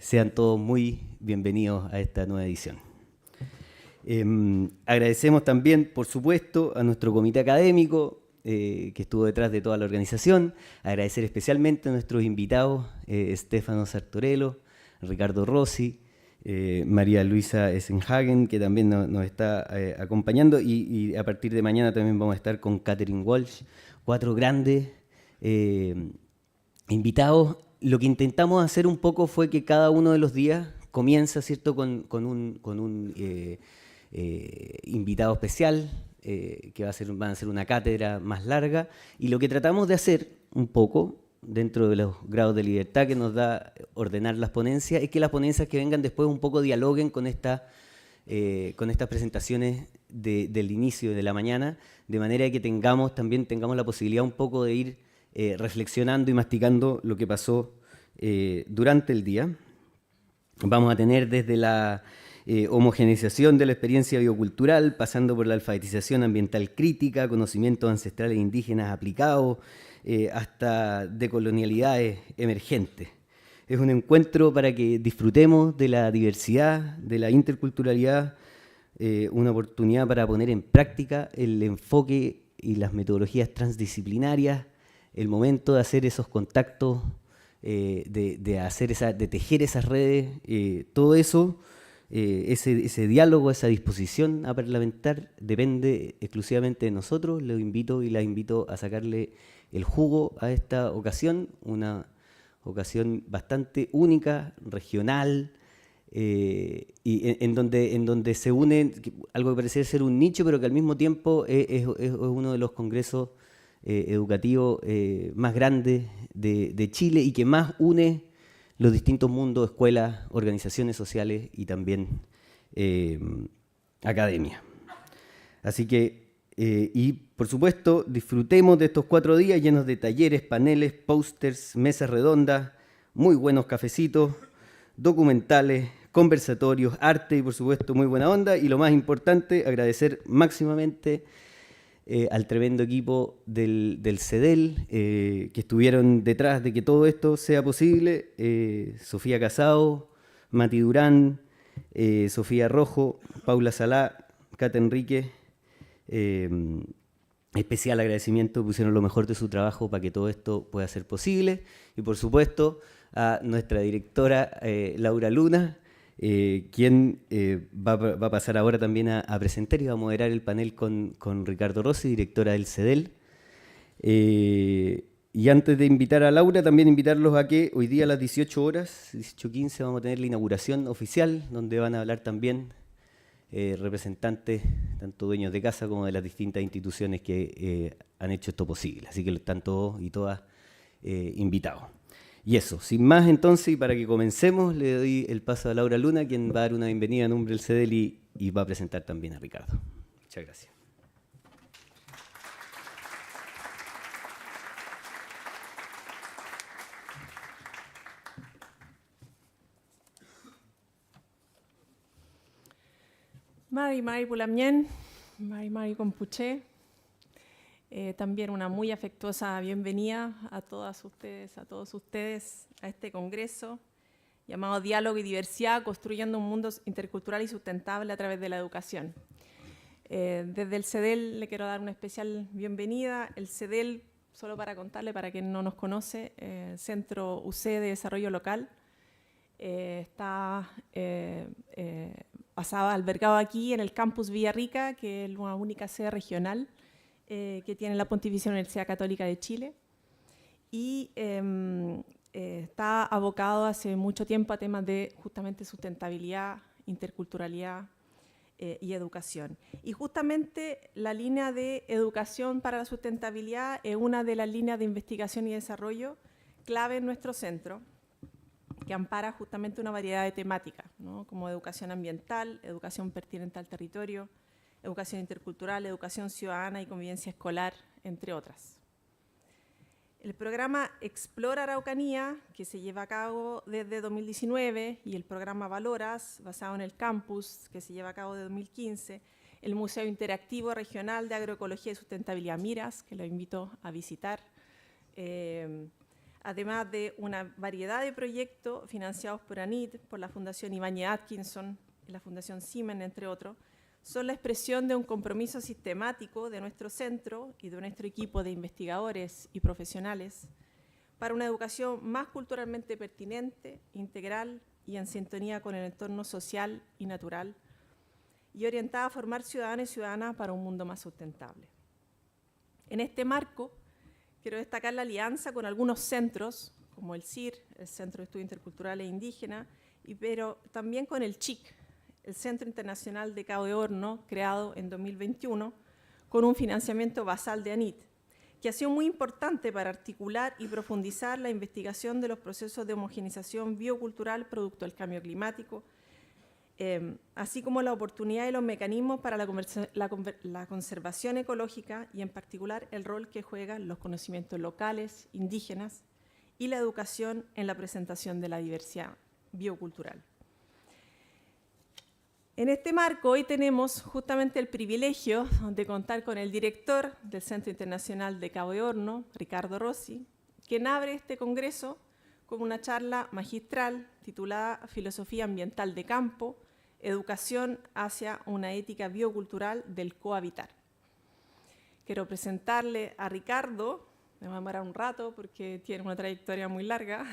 Sean todos muy bienvenidos a esta nueva edición. Agradecemos también, por supuesto, a nuestro comité académico que estuvo detrás de toda la organización. Agradecer especialmente a nuestros invitados, Stefano Sartorello, Ricardo Rossi, María Luisa Essenhagen, que también nos está acompañando, y a partir de mañana también vamos a estar con Catherine Walsh, 4 grandes invitados. Lo que intentamos hacer un poco fue que cada uno de los días comienza, ¿cierto?, con un invitado especial, que van a ser una cátedra más larga, y lo que tratamos de hacer un poco, dentro de los grados de libertad que nos da ordenar las ponencias, es que las ponencias que vengan después un poco dialoguen con estas presentaciones del inicio de la mañana, de manera que también tengamos la posibilidad un poco de ir reflexionando y masticando lo que pasó durante el día. Vamos a tener desde la homogeneización de la experiencia biocultural, pasando por la alfabetización ambiental crítica, conocimientos ancestrales indígenas aplicados, hasta decolonialidades emergentes. Es un encuentro para que disfrutemos de la diversidad, de la interculturalidad, una oportunidad para poner en práctica el enfoque y las metodologías transdisciplinarias, el momento de hacer esos contactos, de tejer esas redes, todo eso, ese diálogo, esa disposición a parlamentar depende exclusivamente de nosotros. Los invito y las invito a sacarle el jugo a esta ocasión, una ocasión bastante única, regional, y en donde se une algo que parece ser un nicho, pero que al mismo tiempo es uno de los congresos educativos más grandes de Chile y que más une los distintos mundos, escuelas, organizaciones sociales y también academia. Así que, y por supuesto, disfrutemos de estos 4 días llenos de talleres, paneles, pósters, mesas redondas, muy buenos cafecitos, documentales, conversatorios, arte y por supuesto muy buena onda. Y lo más importante, agradecer máximamente al tremendo equipo del CEDEL, que estuvieron detrás de que todo esto sea posible. Sofía Casado, Mati Durán, Sofía Rojo, Paula Salá, Cata Enrique. Especial agradecimiento, pusieron lo mejor de su trabajo para que todo esto pueda ser posible. Y por supuesto a nuestra directora Laura Luna, quien va a pasar ahora también a presentar y va a moderar el panel con Ricardo Rossi, directora del CEDEL. Y antes de invitar a Laura, también invitarlos a que hoy día a las 18 horas, 18:15, vamos a tener la inauguración oficial, donde van a hablar también representantes, tanto dueños de casa como de las distintas instituciones que han hecho esto posible. Así que están todos y todas invitados. Y eso, sin más entonces, y para que comencemos, le doy el paso a Laura Luna, quien va a dar una bienvenida en nombre del CEDEL y va a presentar también a Ricardo. Muchas gracias. Mari Pulamien, Mari Compuché. También una muy afectuosa bienvenida a todas ustedes, a todos ustedes a este congreso llamado Diálogo y Diversidad, construyendo un mundo intercultural y sustentable a través de la educación. Desde el CEDEL le quiero dar una especial bienvenida. El CEDEL, solo para contarle, para quien no nos conoce, Centro UC de Desarrollo Local, está albergado aquí en el campus Villarrica, que es la única sede regional que tiene la Pontificia Universidad Católica de Chile, y está abocado hace mucho tiempo a temas de justamente sustentabilidad, interculturalidad y educación. Y justamente la línea de educación para la sustentabilidad es una de las líneas de investigación y desarrollo clave en nuestro centro, que ampara justamente una variedad de temáticas, ¿no?, como educación ambiental, educación pertinente al territorio, educación intercultural, educación ciudadana y convivencia escolar, entre otras. El programa Explora Araucanía, que se lleva a cabo desde 2019, y el programa Valoras, basado en el campus, que se lleva a cabo desde 2015, el Museo Interactivo Regional de Agroecología y Sustentabilidad Miras, que lo invito a visitar, además de una variedad de proyectos financiados por ANIT, por la Fundación Ibáñez Atkinson y la Fundación Siemens, entre otros, son la expresión de un compromiso sistemático de nuestro centro y de nuestro equipo de investigadores y profesionales para una educación más culturalmente pertinente, integral y en sintonía con el entorno social y natural, y orientada a formar ciudadanos y ciudadanas para un mundo más sustentable. En este marco, quiero destacar la alianza con algunos centros, como el CIR, el Centro de Estudios Interculturales e Indígenas, pero también con el CHIC, el Centro Internacional de Cabo de Horno, creado en 2021, con un financiamiento basal de ANIT, que ha sido muy importante para articular y profundizar la investigación de los procesos de homogeneización biocultural producto del cambio climático, así como la oportunidad y los mecanismos para la conservación ecológica y en particular el rol que juegan los conocimientos locales, indígenas y la educación en la presentación de la diversidad biocultural. En este marco, hoy tenemos justamente el privilegio de contar con el director del Centro Internacional de Cabo de Horno, Ricardo Rossi, quien abre este congreso con una charla magistral titulada Filosofía Ambiental de Campo, Educación hacia una ética biocultural del cohabitar. Quiero presentarle a Ricardo, me va a demorar un rato porque tiene una trayectoria muy larga.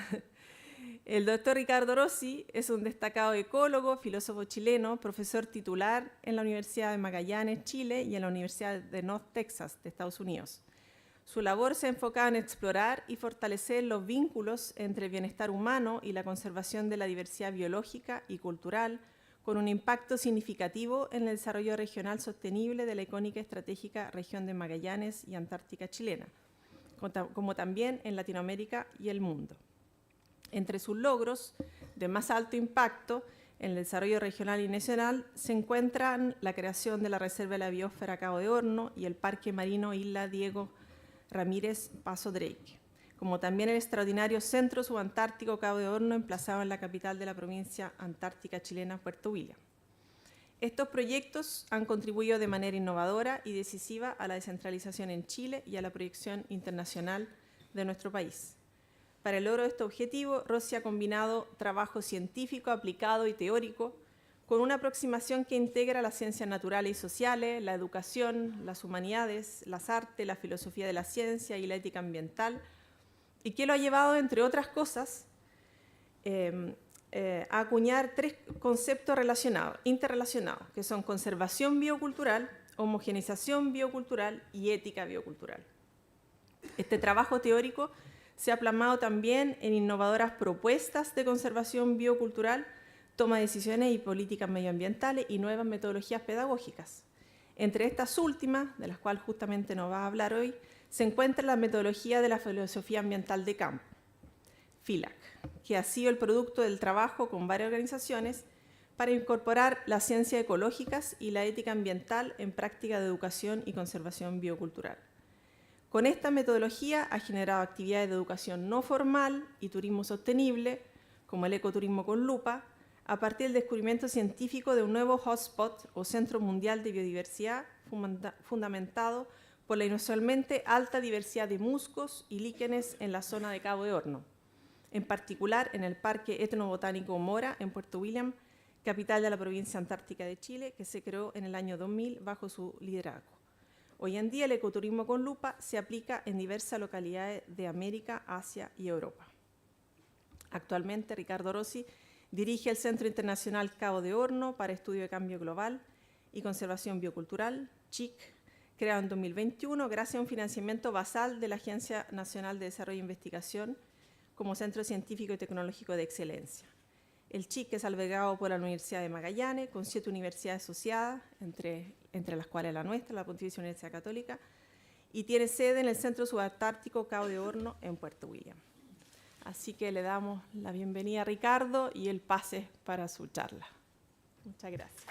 El doctor Ricardo Rossi es un destacado ecólogo, filósofo chileno, profesor titular en la Universidad de Magallanes, Chile, y en la Universidad de North Texas, de Estados Unidos. Su labor se ha enfocado en explorar y fortalecer los vínculos entre el bienestar humano y la conservación de la diversidad biológica y cultural, con un impacto significativo en el desarrollo regional sostenible de la icónica estratégica región de Magallanes y Antártica chilena, como también en Latinoamérica y el mundo. Entre sus logros de más alto impacto en el desarrollo regional y nacional se encuentran la creación de la Reserva de la Biosfera Cabo de Horno y el Parque Marino Isla Diego Ramírez Paso Drake, como también el extraordinario Centro Subantártico Cabo de Horno emplazado en la capital de la provincia antártica chilena, Puerto William. Estos proyectos han contribuido de manera innovadora y decisiva a la descentralización en Chile y a la proyección internacional de nuestro país. Para el logro de este objetivo, Rossi ha combinado trabajo científico, aplicado y teórico con una aproximación que integra las ciencias naturales y sociales, la educación, las humanidades, las artes, la filosofía de la ciencia y la ética ambiental, y que lo ha llevado, entre otras cosas, a acuñar tres conceptos interrelacionados, que son conservación biocultural, homogeneización biocultural y ética biocultural. Este trabajo teórico se ha plasmado también en innovadoras propuestas de conservación biocultural, toma de decisiones y políticas medioambientales y nuevas metodologías pedagógicas. Entre estas últimas, de las cuales justamente nos va a hablar hoy, se encuentra la metodología de la filosofía ambiental de campo, FILAC, que ha sido el producto del trabajo con varias organizaciones para incorporar las ciencias ecológicas y la ética ambiental en prácticas de educación y conservación biocultural. Con esta metodología ha generado actividades de educación no formal y turismo sostenible, como el ecoturismo con lupa, a partir del descubrimiento científico de un nuevo hotspot o Centro Mundial de Biodiversidad fundamentado por la inusualmente alta diversidad de musgos y líquenes en la zona de Cabo de Horno, en particular en el Parque Etnobotánico Mora, en Puerto William, capital de la provincia antártica de Chile, que se creó en el año 2000 bajo su liderazgo. Hoy en día el ecoturismo con lupa se aplica en diversas localidades de América, Asia y Europa. Actualmente Ricardo Rossi dirige el Centro Internacional Cabo de Horno para Estudio de Cambio Global y Conservación Biocultural, CHIC, creado en 2021 gracias a un financiamiento basal de la Agencia Nacional de Desarrollo e Investigación como Centro Científico y Tecnológico de Excelencia. El CHIC es albergado por la Universidad de Magallanes, con 7 universidades asociadas, entre las cuales la nuestra, la Pontificia Universidad Católica, y tiene sede en el Centro Subantártico Cabo de Horno, en Puerto William. Así que le damos la bienvenida a Ricardo y el pase para su charla. Muchas gracias.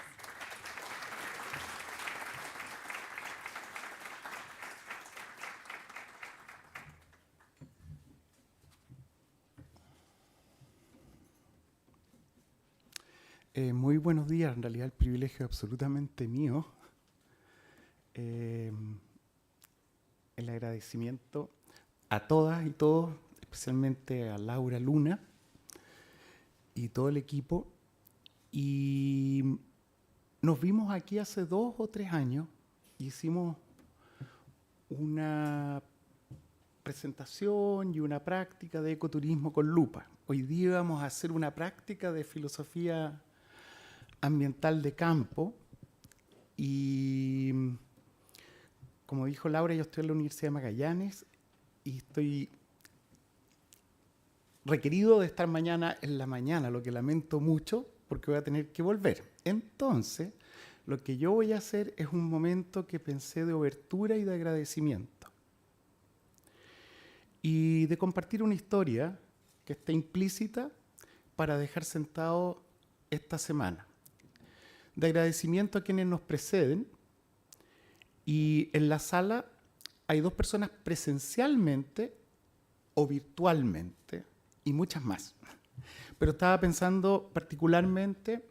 Muy buenos días, en realidad el privilegio es absolutamente mío. El agradecimiento a todas y todos, especialmente a Laura Luna y todo el equipo. Y nos vimos aquí hace 2 o 3 años y hicimos una presentación y una práctica de ecoturismo con lupa. Hoy día vamos a hacer una práctica de filosofía ambiental de campo y, como dijo Laura, yo estoy en la Universidad de Magallanes y estoy requerido de estar mañana en la mañana, lo que lamento mucho porque voy a tener que volver. Entonces, lo que yo voy a hacer es un momento que pensé de obertura y de agradecimiento. Y de compartir una historia que está implícita para dejar sentado esta semana. De agradecimiento a quienes nos preceden. Y en la sala hay 2 personas presencialmente o virtualmente y muchas más. Pero estaba pensando particularmente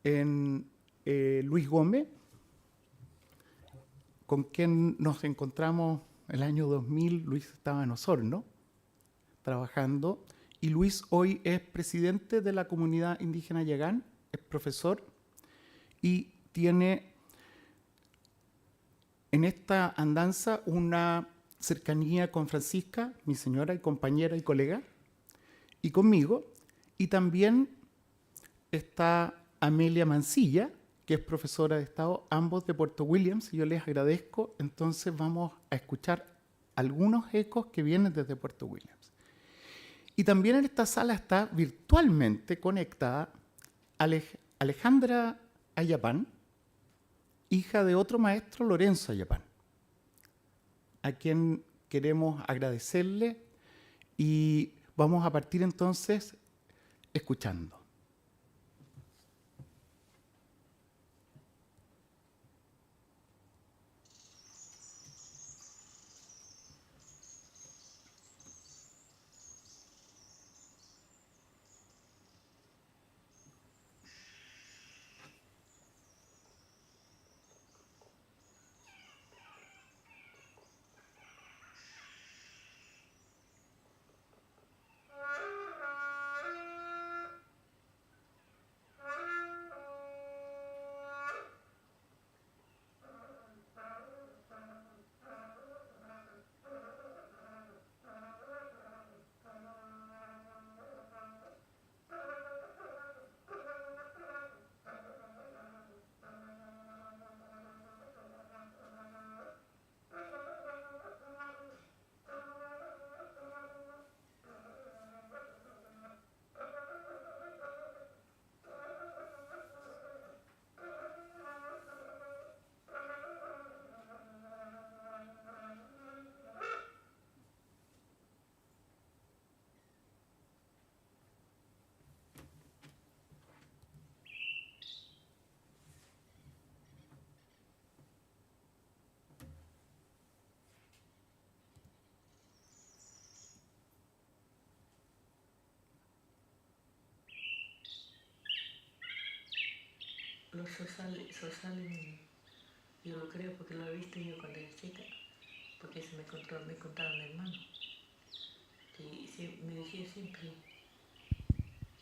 en Luis Gómez, con quien nos encontramos el año 2000. Luis estaba en Osorno trabajando y Luis hoy es presidente de la comunidad indígena Yagán, es profesor y tiene en esta andanza una cercanía con Francisca, mi señora y compañera y colega, y conmigo. Y también está Amelia Mancilla, que es profesora de Estado, ambos de Puerto Williams, y yo les agradezco. Entonces vamos a escuchar algunos ecos que vienen desde Puerto Williams. Y también en esta sala está virtualmente conectada Alejandra Ayapán, hija de otro maestro, Lorenzo Ayapán, a quien queremos agradecerle, y vamos a partir entonces escuchando. Los sosales, yo lo creo porque lo he visto yo cuando era chica, porque eso me contaba mi hermano, que me decía siempre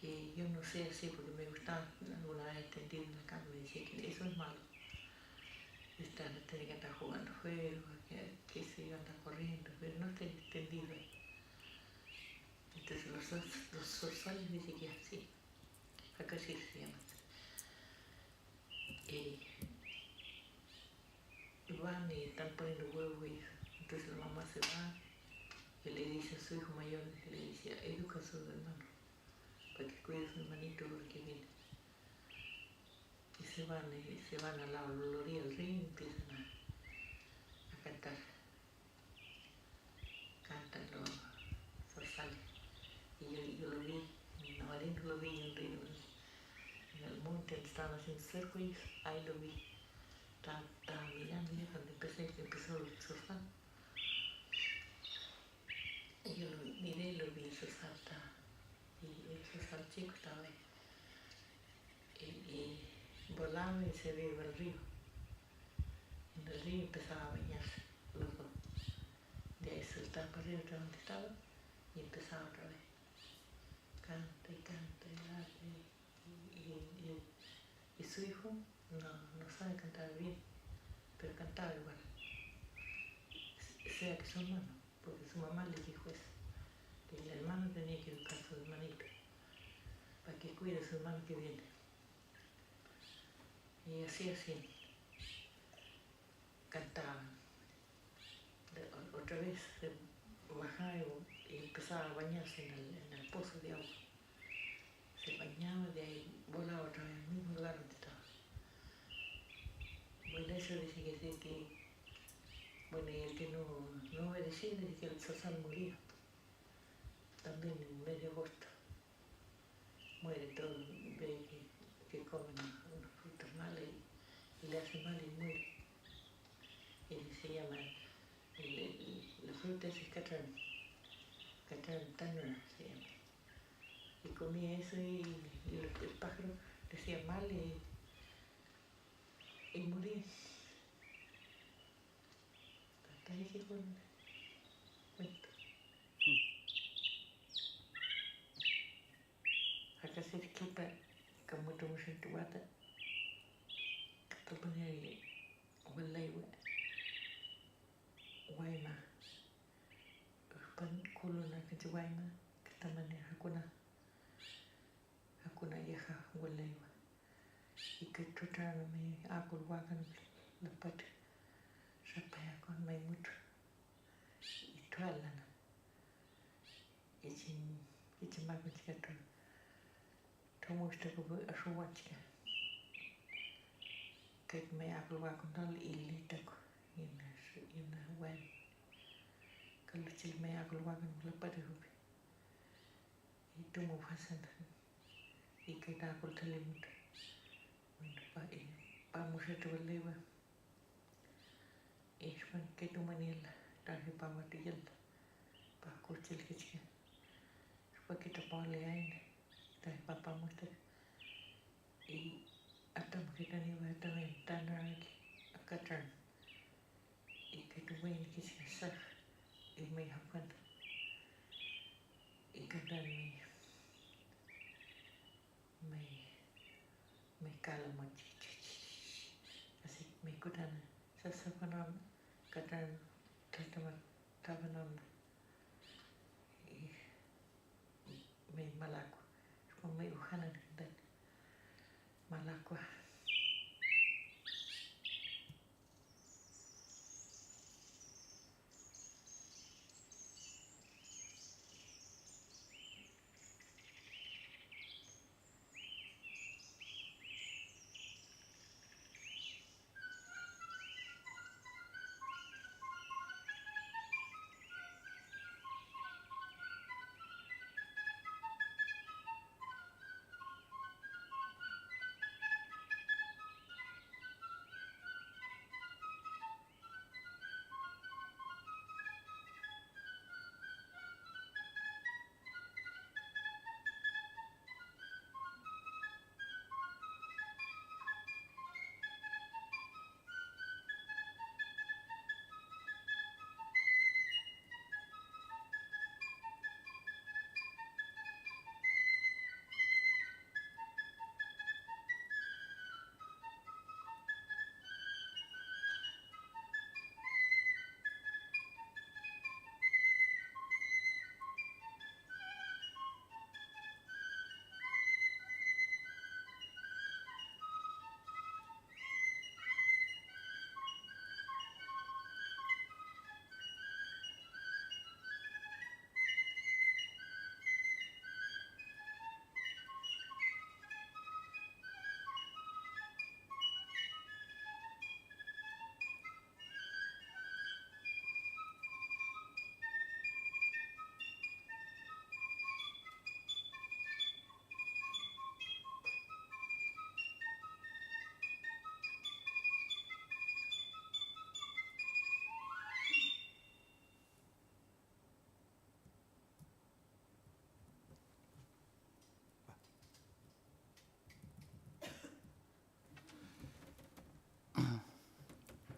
que yo no sé así porque me gustaba alguna vez tendido en la cama, me decía que eso es malo, tener que andar jugando juegos, que se iba a andar corriendo, pero no estar tendido ahí. Entonces los sosales dicen que es así, acá sí se llama. Van y están poniendo huevos y entonces la mamá se va y le dice a su hijo mayor, le dice, educa a su hermano para que cuide a su hermanito que viene. Y se van a la orilla del río y empiezan a cantar. Cantan los zorzales. Y yo lo vi, en Navarino lo vi en el río, en el monte donde estaban haciendo cerco y ahí lo vi. Estaba mirando ya cuando empezó el zorzal. Y yo lo miré y lo vi, el zorzal estaba, y el zorzal chico estaba ahí. Y volaba y se veía el río. En el río empezaba a bañarse los dos. De ahí saltaba para arriba de donde estaba Y empezaba otra vez. Canta y canta y canta. Y su hijo no sabe cantar bien, pero cantaba igual. Sea que su hermano, porque su mamá le dijo eso, que el hermano tenía que educar a su hermanito, para que cuide a su hermano que viene. Y así, cantaban. Otra vez se bajaba y empezaba a bañarse en el pozo de agua. Se bañaba y de ahí volaba otra vez al mismo lugar donde estaba. Bueno, eso dice que bueno, y el que no obedecía dice que el Sazal moría. También en medio de agosto. Muere todo, ve que comen unos frutos malos y le hace mal y muere. Y se llama, la fruta es catrán tanura se llama. Y comía eso y el pájaro le hacía mal y moría. Hasta ahí llegó el cuento. Acá se disculpa como estamos en Tuata, que te poner Walaiwa, Guayma, Pan Kuluna, que te Guayma, que te manera Hakuna Yaja, Walaiwa. Y que trataron mi ácul wagan la pata, rapaya con mi mucho. Y tualana. Y sin más me chica tomo este como a su guachica. Que me ácul wagan tal y litaco. Y una web. Que lo chil me ácul wagan la pata rupi. Y tomo fasan. Y que ácul talimut. Bueno, vamos a trabajar. Y es que tu manila. Traje para matilla. Para cochil que chica. Porque te pone ahí. Traje papá muestra. Y hasta que tenía también tan aquí. Acá atrás. Y que tu ven que se saca. Y me japan. Y que también me cala mucho. Así me cuidan. Se sacan katan tabanon y me malaco. Como me ujanan dan malacua.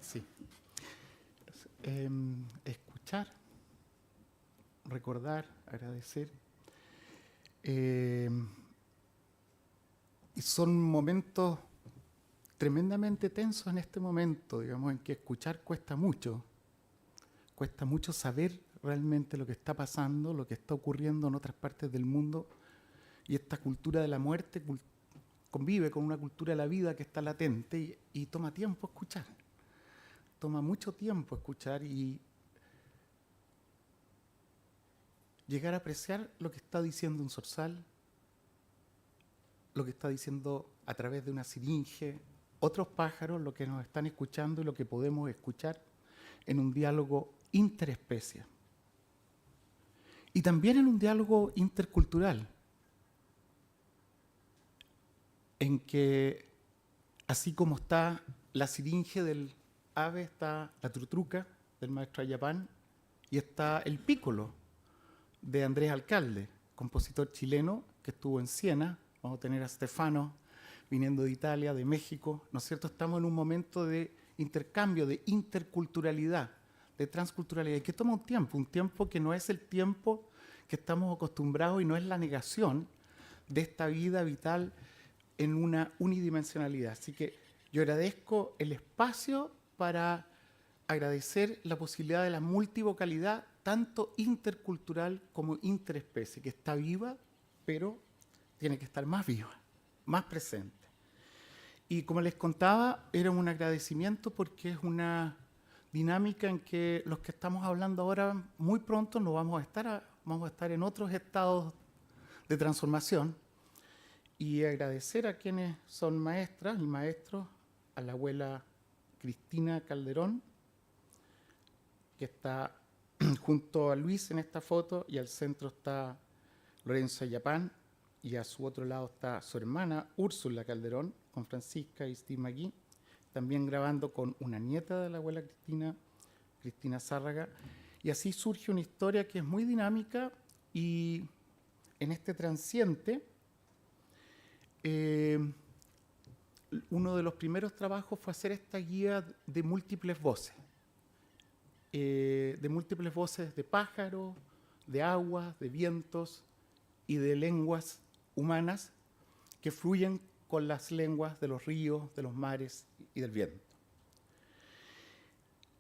Sí. Escuchar, recordar, agradecer. Y son momentos tremendamente tensos en este momento, digamos, en que escuchar cuesta mucho saber realmente lo que está pasando, lo que está ocurriendo en otras partes del mundo, y esta cultura de la muerte convive con una cultura de la vida que está latente y toma tiempo escuchar, toma mucho tiempo escuchar y llegar a apreciar lo que está diciendo un zorzal, lo que está diciendo a través de una siringe, otros pájaros, lo que nos están escuchando y lo que podemos escuchar en un diálogo interespecie. Y también en un diálogo intercultural, en que así como está la siringe del ave, está la trutruca del maestro Ayapán y está el pícolo de Andrés Alcalde, compositor chileno que estuvo en Siena. Vamos a tener a Stefano viniendo de Italia, de México, ¿no es cierto? Estamos en un momento de intercambio, de interculturalidad, de transculturalidad, y que toma un tiempo que no es el tiempo que estamos acostumbrados y no es la negación de esta vida vital en una unidimensionalidad. Así que yo agradezco el espacio para agradecer la posibilidad de la multivocalidad, tanto intercultural como interespecie, que está viva, pero tiene que estar más viva, más presente. Y como les contaba, era un agradecimiento porque es una dinámica en que los que estamos hablando ahora muy pronto no vamos a estar en otros estados de transformación, y agradecer a quienes son maestras y maestros, a la abuela Cristina Calderón, que está junto a Luis en esta foto, y al centro está Lorenzo Ayapán, y a su otro lado está su hermana Úrsula Calderón, con Francisca y Steve McGee, también grabando con una nieta de la abuela Cristina, Cristina Zárraga. Y así surge una historia que es muy dinámica, y en este transiente, uno de los primeros trabajos fue hacer esta guía de múltiples voces, de pájaros, de aguas, de vientos y de lenguas humanas que fluyen con las lenguas de los ríos, de los mares y del viento.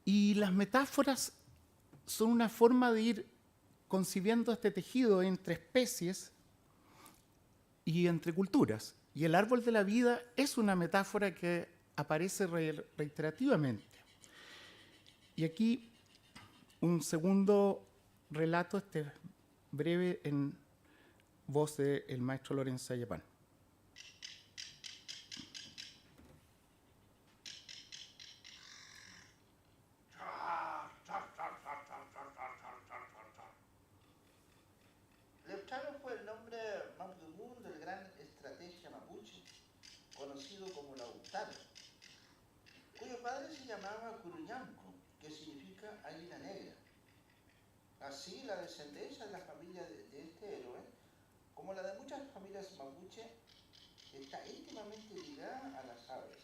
Y las metáforas son una forma de ir concibiendo este tejido entre especies y entre culturas. Y el árbol de la vida es una metáfora que aparece reiterativamente. Y aquí un segundo relato, este breve, en voz del maestro Lorenzo Ayapán. Lefcharo fue el nombre mapudungun del gran estratega mapuche, conocido como Lautaro, cuyo padre se llamaba Curuñanco, que significa águila negra. Así, la descendencia de la familia de este héroe, como la de muchas familias mapuche, está íntimamente ligada a las aves.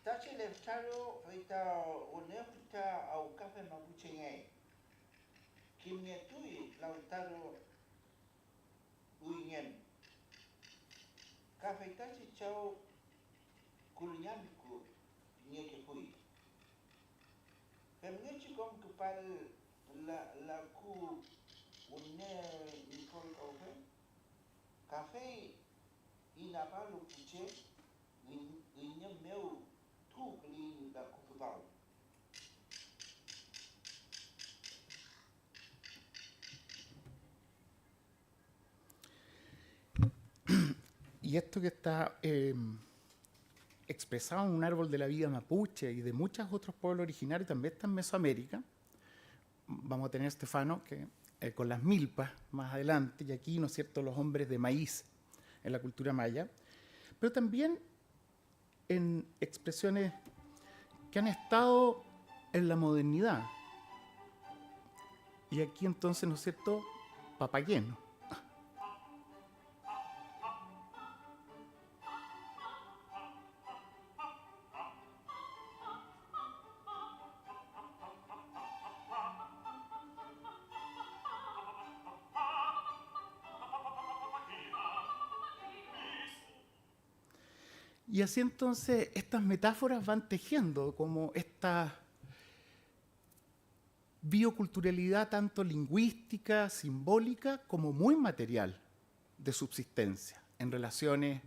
Tache Lefcharo feita uneofita au café mapuche ngay. Kimnietui Lautaro uingen. Café tache chao Curuñanco nieke fui. Femnechi kom kepal la ku une Nicole café inapalo puche inyem meu tu kli la kukupal. Y esto que está expresado en un árbol de la vida mapuche y de muchos otros pueblos originarios, también está en Mesoamérica. Vamos a tener Stefano que, con las milpas más adelante, y aquí, ¿no es cierto?, los hombres de maíz en la cultura maya, pero también en expresiones que han estado en la modernidad. Y aquí entonces, ¿no es cierto?, papayeno. Y así entonces estas metáforas van tejiendo como esta bioculturalidad tanto lingüística, simbólica, como muy material de subsistencia, en relaciones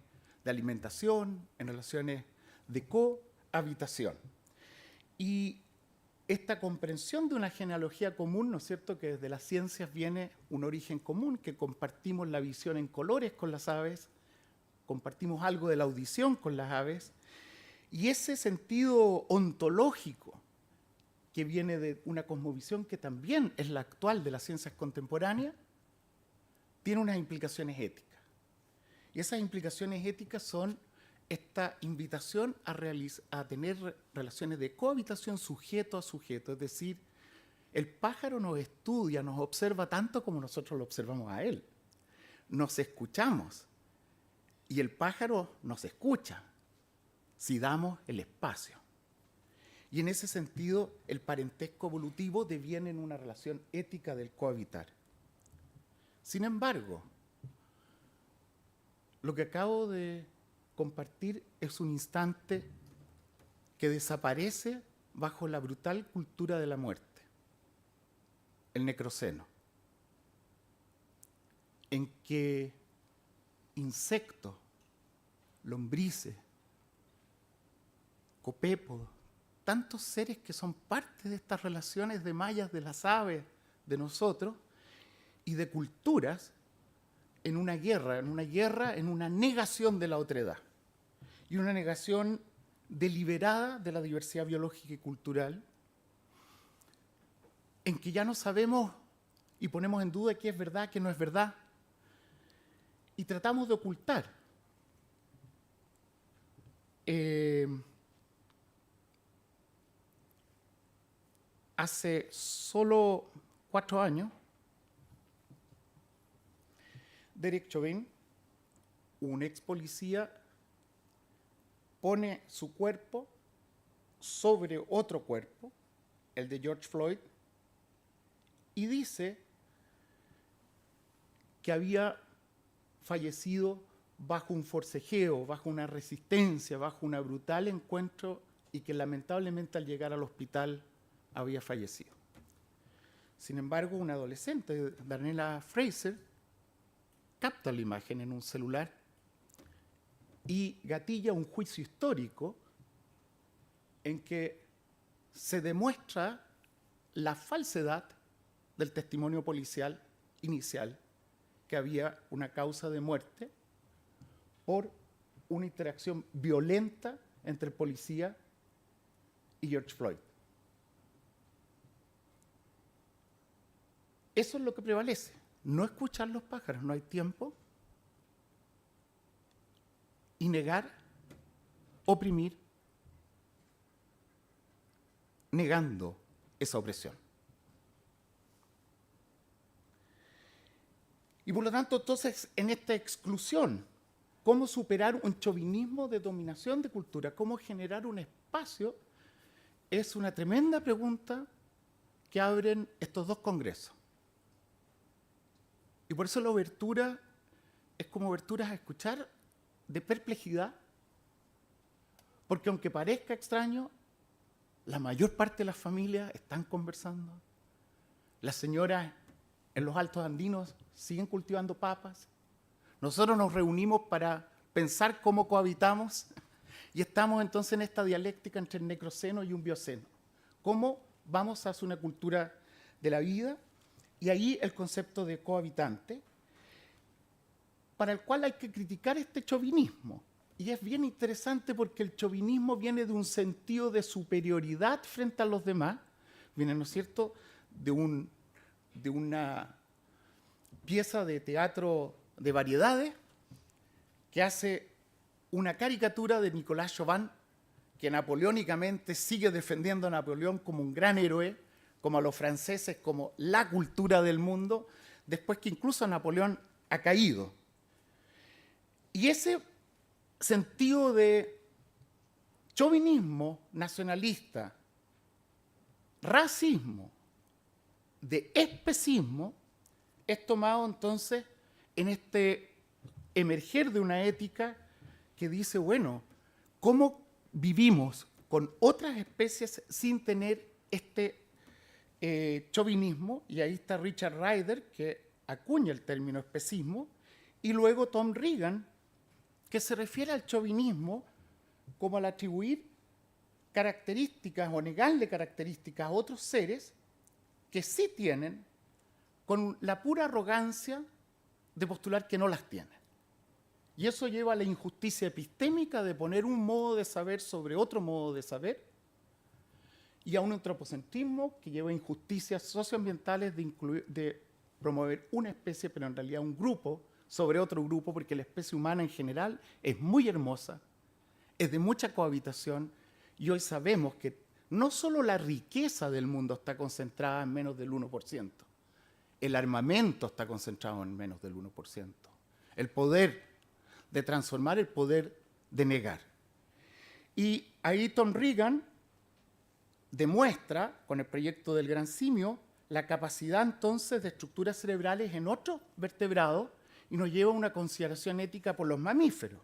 de alimentación, en relaciones de cohabitación. Y esta comprensión de una genealogía común, ¿no es cierto?, que desde las ciencias viene un origen común, que compartimos la visión en colores con las aves, compartimos algo de la audición con las aves, y ese sentido ontológico que viene de una cosmovisión que también es la actual de las ciencias contemporáneas, tiene unas implicaciones éticas. Y esas implicaciones éticas son esta invitación a tener relaciones de cohabitación sujeto a sujeto, es decir, el pájaro nos estudia, nos observa tanto como nosotros lo observamos a él. Nos escuchamos y el pájaro nos escucha si damos el espacio. Y en ese sentido, el parentesco evolutivo deviene en una relación ética del cohabitar. Sin embargo, lo que acabo de compartir es un instante que desaparece bajo la brutal cultura de la muerte, el necroceno, en que insectos, lombrices, copépodos, tantos seres que son parte de estas relaciones de mallas de las aves, de nosotros, y de culturas, en una guerra, en una negación de la otredad, y una negación deliberada de la diversidad biológica y cultural, en que ya no sabemos y ponemos en duda qué es verdad, qué no es verdad, y tratamos de ocultar. Hace solo 4 años, Derek Chauvin, un ex policía, pone su cuerpo sobre otro cuerpo, el de George Floyd, y dice que había fallecido bajo un forcejeo, bajo una resistencia, bajo un brutal encuentro, y que lamentablemente al llegar al hospital había fallecido. Sin embargo, una adolescente, Darnella Fraser, capta la imagen en un celular y gatilla un juicio histórico en que se demuestra la falsedad del testimonio policial inicial, que había una causa de muerte por una interacción violenta entre el policía y George Floyd. Eso es lo que prevalece. No escuchar los pájaros, no hay tiempo. Y negar, oprimir, negando esa opresión. Y por lo tanto, entonces, en esta exclusión, ¿cómo superar un chauvinismo de dominación de cultura? ¿Cómo generar un espacio? Es una tremenda pregunta que abren estos dos congresos. Y por eso la obertura es como oberturas a escuchar de perplejidad, porque aunque parezca extraño, la mayor parte de las familias están conversando. Las señoras en los altos andinos siguen cultivando papas. Nosotros nos reunimos para pensar cómo cohabitamos y estamos entonces en esta dialéctica entre el necroceno y un bioceno. ¿Cómo vamos hacia una cultura de la vida? Y ahí el concepto de cohabitante, para el cual hay que criticar este chauvinismo. Y es bien interesante porque el chauvinismo viene de un sentido de superioridad frente a los demás, viene, ¿no es cierto?, de una pieza de teatro de variedades que hace una caricatura de Nicolas Chauvin, que napoleónicamente sigue defendiendo a Napoleón como un gran héroe, como a los franceses, como la cultura del mundo, después que incluso Napoleón ha caído. Y ese sentido de chauvinismo nacionalista, racismo, de especismo, es tomado entonces en este emerger de una ética que dice, bueno, cómo vivimos con otras especies sin tener este chauvinismo, y ahí está Richard Ryder, que acuña el término especismo, y luego Tom Regan, que se refiere al chauvinismo como al atribuir características o negarle características a otros seres que sí tienen, con la pura arrogancia de postular que no las tienen. Y eso lleva a la injusticia epistémica de poner un modo de saber sobre otro modo de saber, y a un antropocentrismo que lleva a injusticias socioambientales de promover una especie, pero en realidad un grupo, sobre otro grupo, porque la especie humana en general es muy hermosa, es de mucha cohabitación, y hoy sabemos que no solo la riqueza del mundo está concentrada en menos del 1%, el armamento está concentrado en menos del 1%, el poder de transformar, el poder de negar. Y ahí Tom Regan demuestra, con el proyecto del gran simio, la capacidad entonces de estructuras cerebrales en otros vertebrados, y nos lleva a una consideración ética por los mamíferos.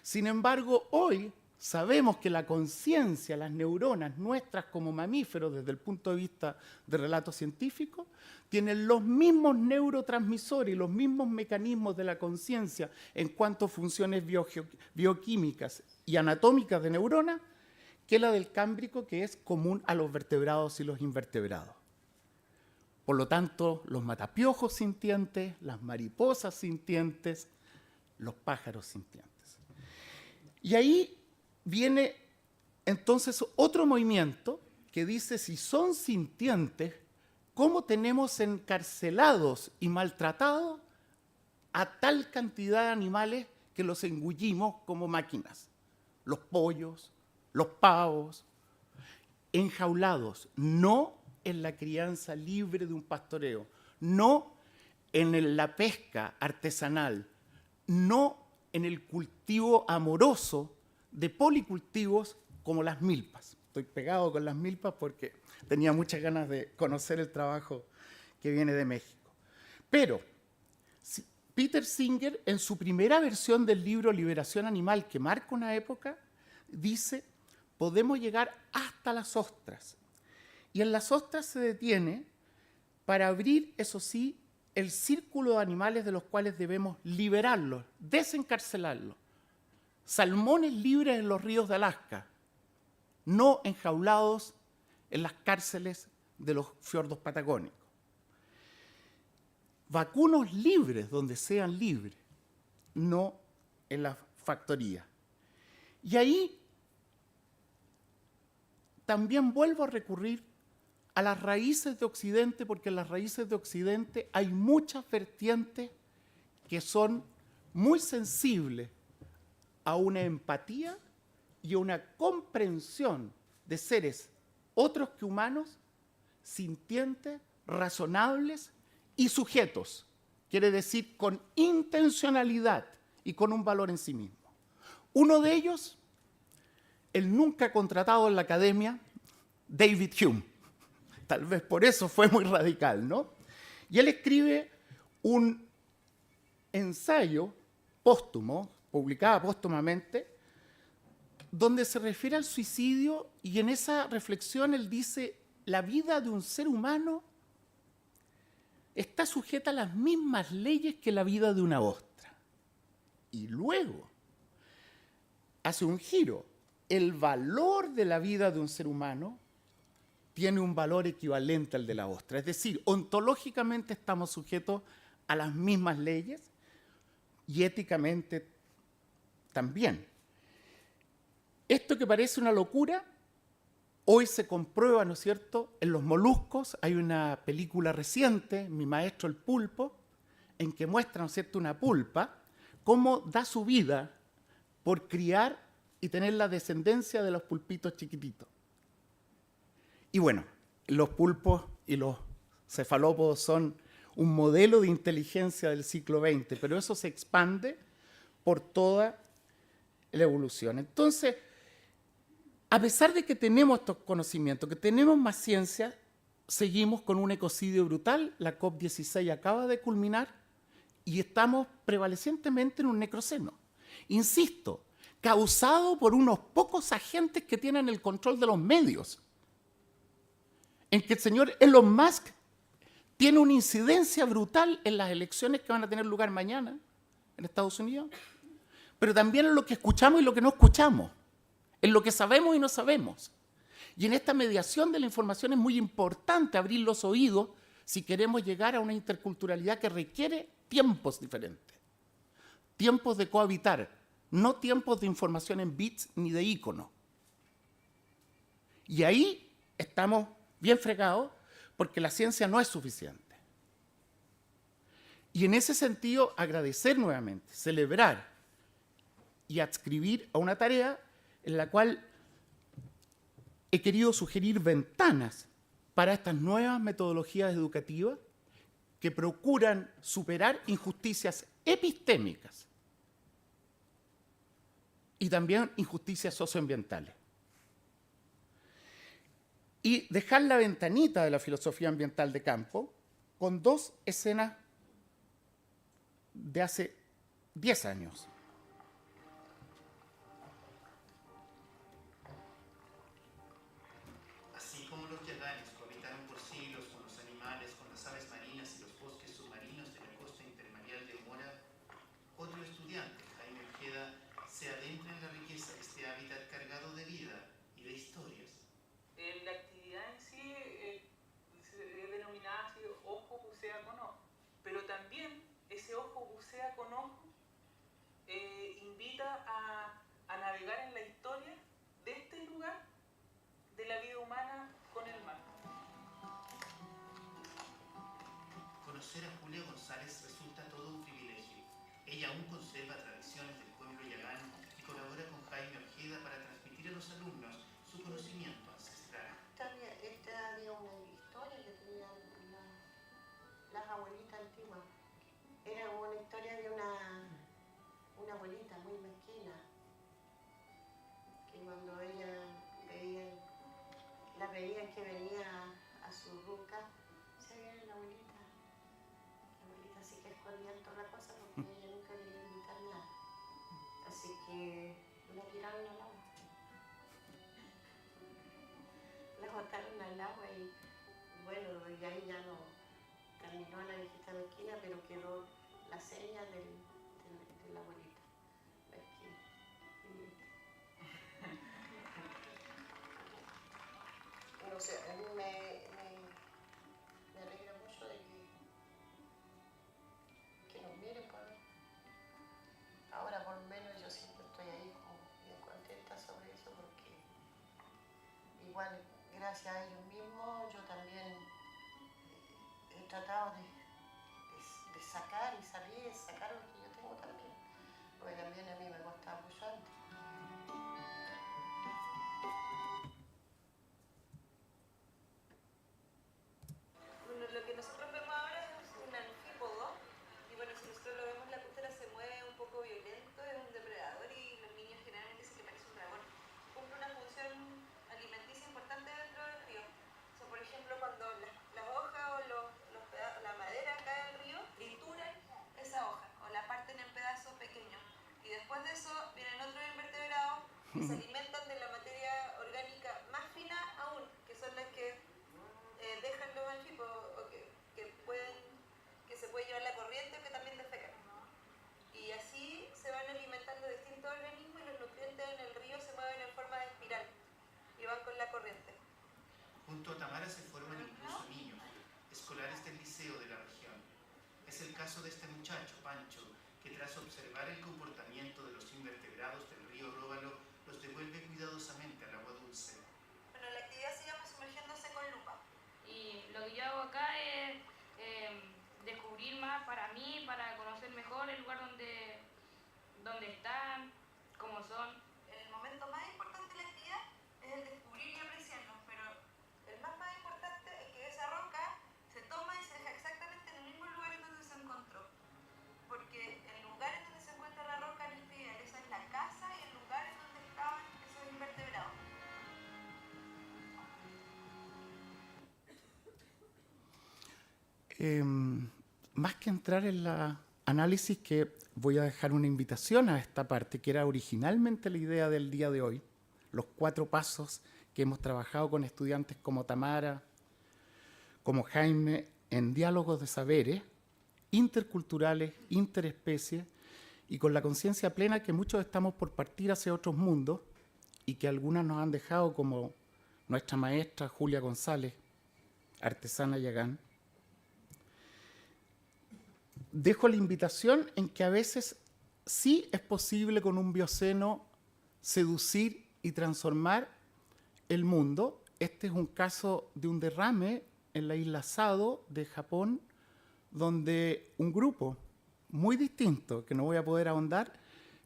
Sin embargo, hoy sabemos que la conciencia, las neuronas nuestras como mamíferos, desde el punto de vista del relato científico, tienen los mismos neurotransmisores y los mismos mecanismos de la conciencia en cuanto a funciones bioquímicas y anatómicas de neuronas que la del cámbrico, que es común a los vertebrados y los invertebrados. Por lo tanto, los matapiojos sintientes, las mariposas sintientes, los pájaros sintientes. Y ahí viene entonces otro movimiento que dice, si son sintientes, ¿cómo tenemos encarcelados y maltratados a tal cantidad de animales que los engullimos como máquinas? Los pollos, los pavos, enjaulados, no en la crianza libre de un pastoreo, no en la pesca artesanal, no en el cultivo amoroso de policultivos como las milpas. Estoy pegado con las milpas porque tenía muchas ganas de conocer el trabajo que viene de México. Pero Peter Singer, en su primera versión del libro Liberación Animal, que marca una época, dice, podemos llegar hasta las ostras. Y en las ostras se detiene para abrir, eso sí, el círculo de animales de los cuales debemos liberarlos, desencarcelarlos. Salmones libres en los ríos de Alaska, no enjaulados en las cárceles de los fiordos patagónicos. Vacunos libres donde sean libres, no en la factoría. Y ahí también vuelvo a recurrir a las raíces de Occidente, porque en las raíces de Occidente hay muchas vertientes que son muy sensibles a una empatía y a una comprensión de seres otros que humanos, sintientes, razonables y sujetos. Quiere decir con intencionalidad y con un valor en sí mismo. Uno de ellos, el nunca contratado en la academia, David Hume. Tal vez por eso fue muy radical, ¿no? Y él escribe un ensayo póstumo, publicado póstumamente, donde se refiere al suicidio, y en esa reflexión él dice, la vida de un ser humano está sujeta a las mismas leyes que la vida de una ostra. Y luego hace un giro. El valor de la vida de un ser humano tiene un valor equivalente al de la ostra. Es decir, ontológicamente estamos sujetos a las mismas leyes y éticamente también. Esto que parece una locura, hoy se comprueba, ¿no es cierto?, en los moluscos. Hay una película reciente, Mi maestro el pulpo, en que muestra, ¿no es cierto?, una pulpa, cómo da su vida por criar y tener la descendencia de los pulpitos chiquititos. Y bueno, los pulpos y los cefalópodos son un modelo de inteligencia del siglo XX, pero eso se expande por toda la evolución. Entonces, a pesar de que tenemos estos conocimientos, que tenemos más ciencia, seguimos con un ecocidio brutal. La COP16 acaba de culminar y estamos prevalecientemente en un necroceno. Insisto, causado por unos pocos agentes que tienen el control de los medios, en que el señor Elon Musk tiene una incidencia brutal en las elecciones que van a tener lugar mañana en Estados Unidos, pero también en lo que escuchamos y lo que no escuchamos, en lo que sabemos y no sabemos. Y en esta mediación de la información es muy importante abrir los oídos si queremos llegar a una interculturalidad que requiere tiempos diferentes, tiempos de cohabitar, no tiempos de información en bits ni de íconos. Y ahí estamos bien fregados porque la ciencia no es suficiente. Y en ese sentido, agradecer nuevamente, celebrar y adscribir a una tarea en la cual he querido sugerir ventanas para estas nuevas metodologías educativas que procuran superar injusticias epistémicas y también injusticias socioambientales. Y dejar la ventanita de la filosofía ambiental de campo con dos escenas de hace 10 años. Así como los yaganes cohabitaron por siglos con los animales, con las aves marinas y los bosques submarinos de la costa intermareal de Mora, otro estudiante, Jaime Ojeda, se adentra en la riqueza de este hábitat cargado de vida y de historias. La actividad en sí es denominada así, ojo bucea con ojo, pero también ese ojo bucea con ojo invita a navegar en la historia de este lugar, de la vida humana con el mar. Conocer a Julia González resulta todo un privilegio. Ella aún conserva tradiciones del pueblo yagán y colabora con Jaime Ojeda para transmitir a los alumnos su conocimiento ancestral. Esta había una historia que tenían las abuelitas antiguas. Era una historia de una abuelita muy mezquina, que cuando ella la veían que venía a su ruca, se viene la abuelita sí que escondía toda la cosa porque ella nunca quería invitar nada. Así que la tiraron al agua. La botaron al agua y bueno, y ahí ya no terminó la viejita mezquina, pero quedó la seña de la abuelita mezquina. No sé, a mí me alegra mucho de que nos miren por ver. Ahora por lo menos yo siempre estoy ahí como bien contenta sobre eso porque igual gracias a ellos mismos yo también he tratado de sacar y salir, sacar lo que yo tengo también, porque también a mí me costaba mucho antes. Bueno, lo que nosotros vemos ahora es un anfípodo, y bueno, si nosotros lo vemos, la costera se mueve un poco violento, es un depredador y los niños generalmente se le parece un dragón. Cumple una función alimenticia importante dentro del río. O sea, por ejemplo, cuando las hojas o la madera cae al río, trituran esa hoja o la parten en pedazos pequeños. Y después de eso vienen otros invertebrados que se alimentan de la materia orgánica más fina aún, que son las que dejan los anfípodos o que se puede llevar la corriente o que también defecan. Y así se van alimentando distintos organismos y los nutrientes en el río se mueven en forma de espiral y van con la corriente. Junto a Tamara se forman incluso niños, escolares del liceo de la región. Es el caso de este muchacho, Pancho, que tras observar el comportamiento de los invertebrados del río Róbalo, los devuelve cuidadosamente al agua dulce. Bueno, la actividad se llama sumergiéndose con lupa. Y lo que yo hago acá es descubrir más para mí, para conocer mejor el lugar donde están, cómo son. El momento más importante de la actividad es el descubrir y apreciarlos, pero el más importante es que esa roca se toma y se deja exactamente en el mismo lugar en donde se encontró. Porque el lugar en donde se encuentra la roca es ideal, esa es la casa y el lugar en donde estaban esos invertebrados. Más que entrar en la análisis que voy a dejar una invitación a esta parte, que era originalmente la idea del día de hoy, los 4 pasos que hemos trabajado con estudiantes como Tamara, como Jaime, en diálogos de saberes interculturales, interespecies, y con la conciencia plena que muchos estamos por partir hacia otros mundos y que algunas nos han dejado, como nuestra maestra Julia González, artesana Yagán. Dejo la invitación en que a veces sí es posible con un bioceno seducir y transformar el mundo. Este es un caso de un derrame en la isla Sado de Japón, donde un grupo muy distinto, que no voy a poder ahondar,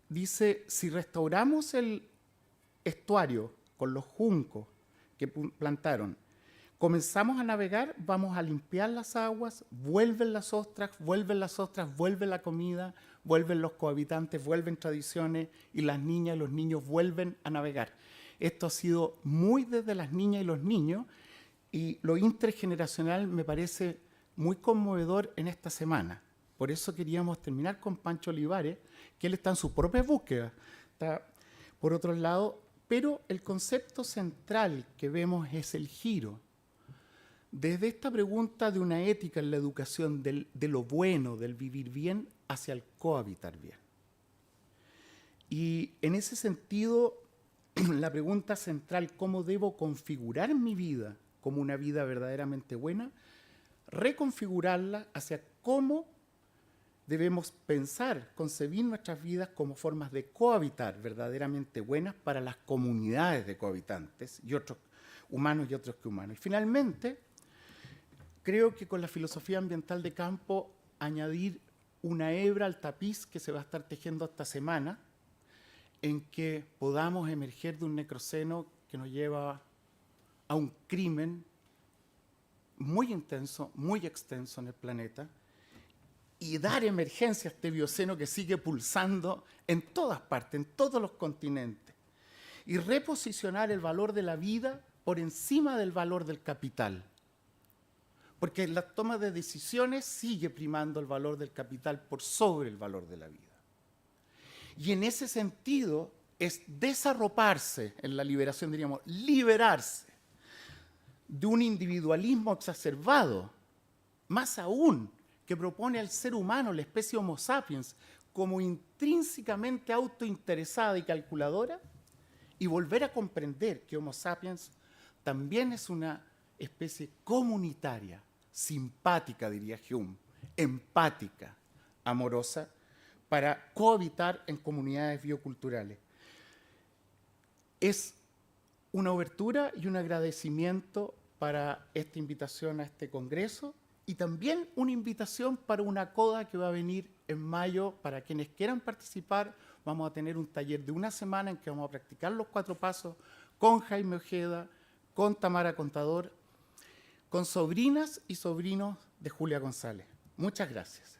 dice, si restauramos el estuario con los juncos que plantaron, comenzamos a navegar, vamos a limpiar las aguas, vuelven las ostras, vuelve la comida, vuelven los cohabitantes, vuelven tradiciones, y las niñas y los niños vuelven a navegar. Esto ha sido muy desde las niñas y los niños, y lo intergeneracional me parece muy conmovedor en esta semana. Por eso queríamos terminar con Pancho Olivares, que él está en su propia búsqueda, está por otro lado, pero el concepto central que vemos es el giro. Desde esta pregunta de una ética en la educación, de lo bueno, del vivir bien, hacia el cohabitar bien. Y en ese sentido, la pregunta central, ¿cómo debo configurar mi vida como una vida verdaderamente buena? Reconfigurarla hacia cómo debemos pensar, concebir nuestras vidas como formas de cohabitar verdaderamente buenas para las comunidades de cohabitantes, y otros humanos y otros que humanos. Y finalmente, creo que con la filosofía ambiental de campo, añadir una hebra al tapiz que se va a estar tejiendo esta semana, en que podamos emerger de un necroceno que nos lleva a un crimen muy intenso, muy extenso en el planeta, y dar emergencia a este bioceno que sigue pulsando en todas partes, en todos los continentes, y reposicionar el valor de la vida por encima del valor del capital. Porque en la toma de decisiones sigue primando el valor del capital por sobre el valor de la vida. Y en ese sentido es desarroparse en la liberación, diríamos, liberarse de un individualismo exacerbado, más aún, que propone al ser humano, la especie Homo sapiens, como intrínsecamente autointeresada y calculadora, y volver a comprender que Homo sapiens también es una especie comunitaria, simpática, diría Hume, empática, amorosa, para cohabitar en comunidades bioculturales. Es una obertura y un agradecimiento para esta invitación a este congreso, y también una invitación para una coda que va a venir en mayo. Para quienes quieran participar, vamos a tener un taller de una semana en que vamos a practicar los 4 pasos con Jaime Ojeda, con Tamara Contador, con sobrinas y sobrinos de Julia González. Muchas gracias.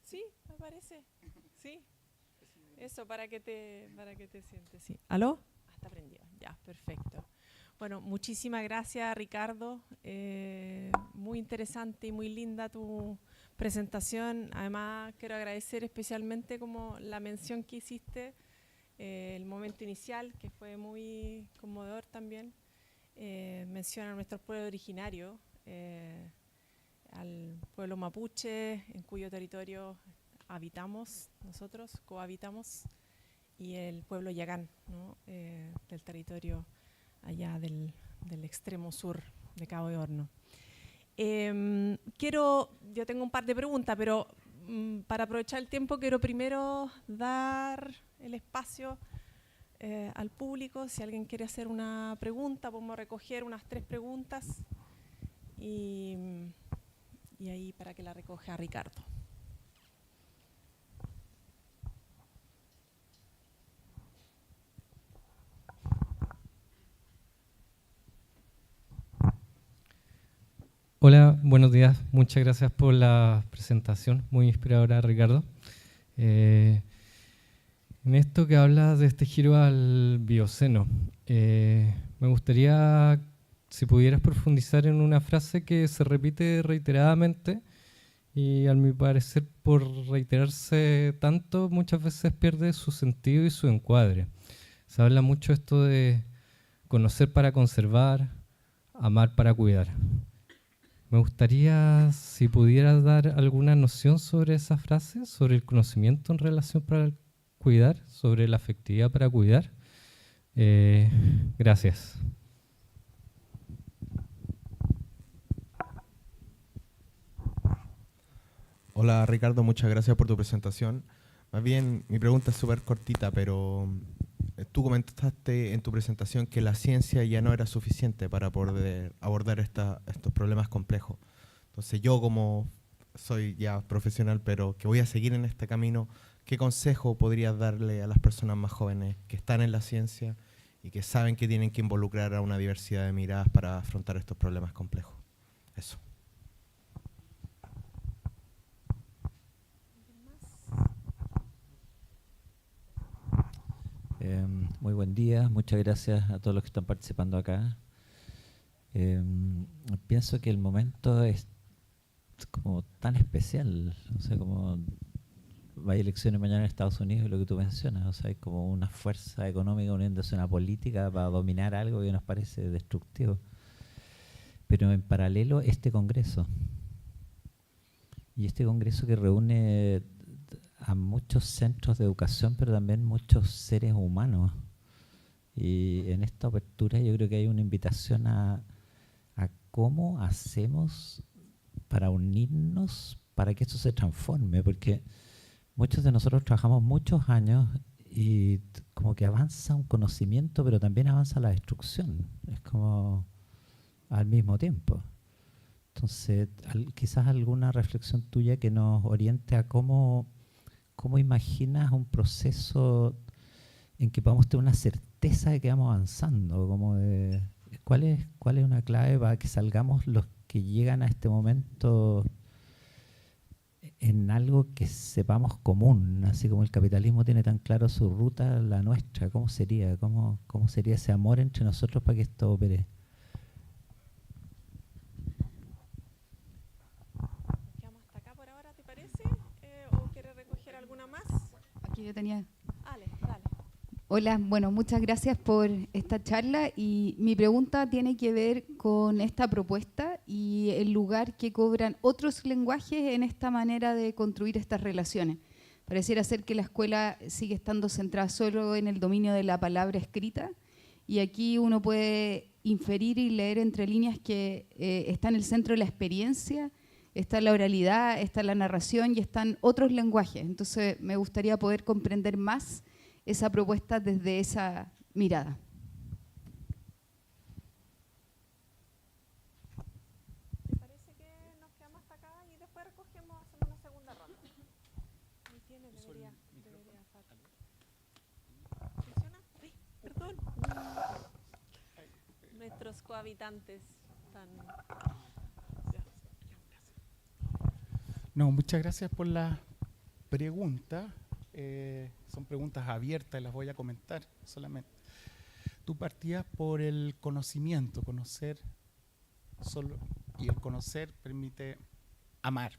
Sí, me parece. Sí. Eso, para que te sientes. Sí. ¿Aló? Está prendido. Ya, perfecto. Bueno, muchísimas gracias, Ricardo. Muy interesante y muy linda tu presentación. Además, quiero agradecer especialmente como la mención que hiciste, el momento inicial, que fue muy conmovedor también. Menciona a nuestro pueblo originario, al pueblo mapuche, en cuyo territorio habitamos nosotros, cohabitamos, y el pueblo yagán, ¿no? Del territorio allá del extremo sur de Cabo de Horno. Yo tengo un par de preguntas, pero para aprovechar el tiempo quiero primero dar el espacio al público. Si alguien quiere hacer una pregunta, podemos recoger unas 3 preguntas y ahí para que la recoja Ricardo. Hola, buenos días. Muchas gracias por la presentación, muy inspiradora, Ricardo. En esto que hablas de este giro al Bioceno, me gustaría, si pudieras profundizar en una frase que se repite reiteradamente y, a mi parecer, por reiterarse tanto, muchas veces pierde su sentido y su encuadre. Se habla mucho esto de conocer para conservar, amar para cuidar. Me gustaría, si pudieras dar alguna noción sobre esa frase, sobre el conocimiento en relación para cuidar, sobre la afectividad para cuidar. Gracias. Hola Ricardo, muchas gracias por tu presentación. Más bien, mi pregunta es súper cortita, pero tú comentaste en tu presentación que la ciencia ya no era suficiente para poder abordar estos problemas complejos. Entonces yo, como soy ya profesional, pero que voy a seguir en este camino, ¿qué consejo podrías darle a las personas más jóvenes que están en la ciencia y que saben que tienen que involucrar a una diversidad de miradas para afrontar estos problemas complejos? Eso. Muy buen día, muchas gracias a todos los que están participando acá. Pienso que el momento es como tan especial, o sea, como hay elecciones mañana en Estados Unidos, lo que tú mencionas, o sea, hay como una fuerza económica uniéndose a una política para dominar algo que nos parece destructivo. Pero en paralelo, este Congreso, y este Congreso que reúne a muchos centros de educación, pero también muchos seres humanos. Y en esta apertura yo creo que hay una invitación a cómo hacemos para unirnos, para que esto se transforme, porque muchos de nosotros trabajamos muchos años y como que avanza un conocimiento, pero también avanza la destrucción. Es como al mismo tiempo. Entonces, quizás alguna reflexión tuya que nos oriente a cómo imaginas un proceso en que podamos tener una certeza de que vamos avanzando, como de cuál es una clave para que salgamos los que llegan a este momento en algo que sepamos común, así como el capitalismo tiene tan claro su ruta, la nuestra, ¿cómo sería? ¿Cómo sería ese amor entre nosotros para que esto opere? ¿Quedamos hasta acá por ahora, te parece? ¿O quieres recoger alguna más? Aquí yo tenía... Dale. Hola, bueno, muchas gracias por esta charla y mi pregunta tiene que ver con esta propuesta y el lugar que cobran otros lenguajes en esta manera de construir estas relaciones. Pareciera ser que la escuela sigue estando centrada solo en el dominio de la palabra escrita y aquí uno puede inferir y leer entre líneas que está en el centro de la experiencia, está la oralidad, está la narración y están otros lenguajes. Entonces me gustaría poder comprender más esa propuesta desde esa mirada. ¿Te parece que nos quedamos hasta acá y después recogemos, hacemos una segunda ronda? Ahí tiene, debería ¿funciona? Ay, perdón. Nuestros cohabitantes están... No, muchas gracias por la pregunta. Son preguntas abiertas y las voy a comentar solamente. Tú partías por el conocimiento, conocer solo, y el conocer permite amar,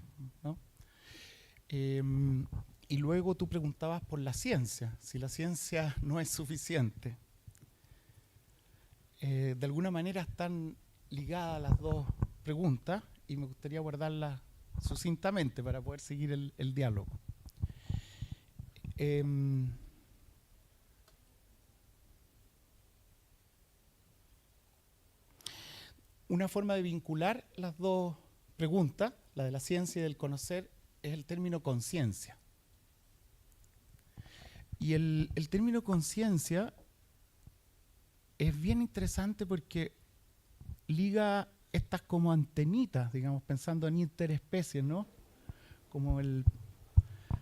¿no? Y luego tú preguntabas por la ciencia, si la ciencia no es suficiente. De alguna manera están ligadas las dos preguntas y me gustaría abordarlas sucintamente para poder seguir el diálogo. Una forma de vincular las dos preguntas, la de la ciencia y del conocer, es el término conciencia. Y el término conciencia es bien interesante porque liga estas como antenitas, digamos, pensando en interespecies, ¿no? Como el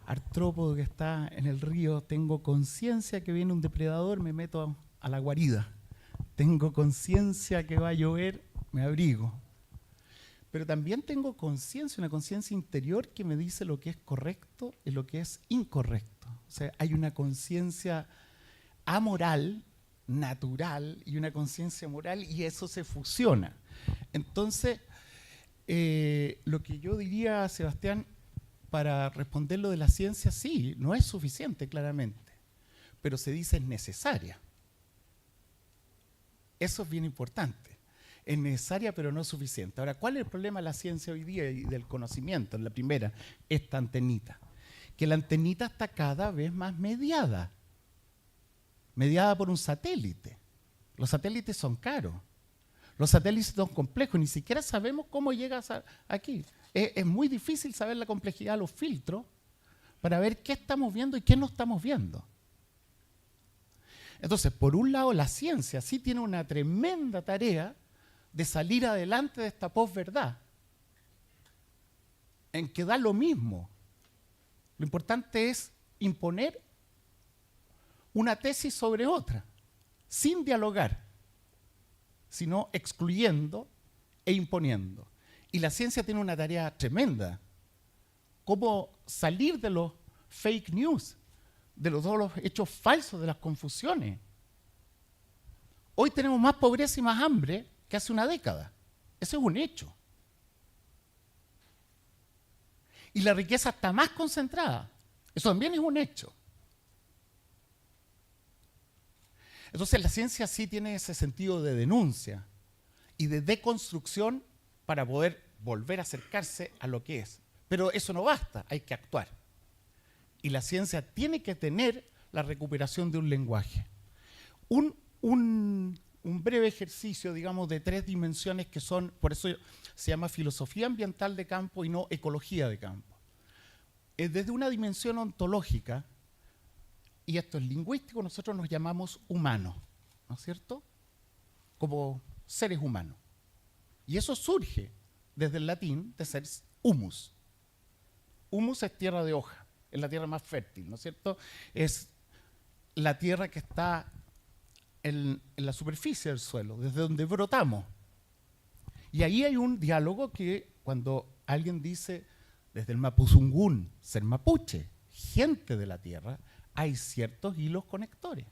artrópodo que está en el río, tengo conciencia que viene un depredador, me meto a la guarida. Tengo conciencia que va a llover, me abrigo. pero también tengo conciencia, una conciencia interior que me dice lo que es correcto y lo que es incorrecto. O sea, hay una conciencia amoral, natural, y una conciencia moral, y eso se fusiona. Entonces, lo que yo diría, Sebastián, para responder lo de la ciencia, sí, no es suficiente, claramente, pero se dice es necesaria. Eso es bien importante. Es necesaria, pero no suficiente. Ahora, ¿cuál es el problema de la ciencia hoy día y del conocimiento? La primera, esta antenita. Que la antenita está cada vez más mediada por un satélite. Los satélites son caros. Los satélites son complejos, ni siquiera sabemos cómo llegas aquí. Es muy difícil saber la complejidad de los filtros para ver qué estamos viendo y qué no estamos viendo. Entonces, por un lado, la ciencia sí tiene una tremenda tarea de salir adelante de esta posverdad, en que da lo mismo. Lo importante es imponer una tesis sobre otra, sin dialogar, sino excluyendo e imponiendo. Y la ciencia tiene una tarea tremenda, cómo salir de los fake news, de todos los hechos falsos, de las confusiones. Hoy tenemos más pobreza y más hambre que hace una década. Ese es un hecho. Y la riqueza está más concentrada. Eso también es un hecho. Entonces la ciencia sí tiene ese sentido de denuncia y de deconstrucción para poder volver a acercarse a lo que es. Pero eso no basta, hay que actuar. Y la ciencia tiene que tener la recuperación de un lenguaje. Un breve ejercicio, digamos, de 3 dimensiones que son, por eso se llama filosofía ambiental de campo y no ecología de campo. Desde una dimensión ontológica, y esto es lingüístico, nosotros nos llamamos humanos, ¿no es cierto? Como seres humanos. Y eso surge desde el latín de ser humus. Humus es tierra de hoja, es la tierra más fértil, ¿no es cierto? Es la tierra que está en la superficie del suelo, desde donde brotamos. Y ahí hay un diálogo que cuando alguien dice desde el Mapuzungún, ser mapuche, gente de la tierra, hay ciertos hilos conectores.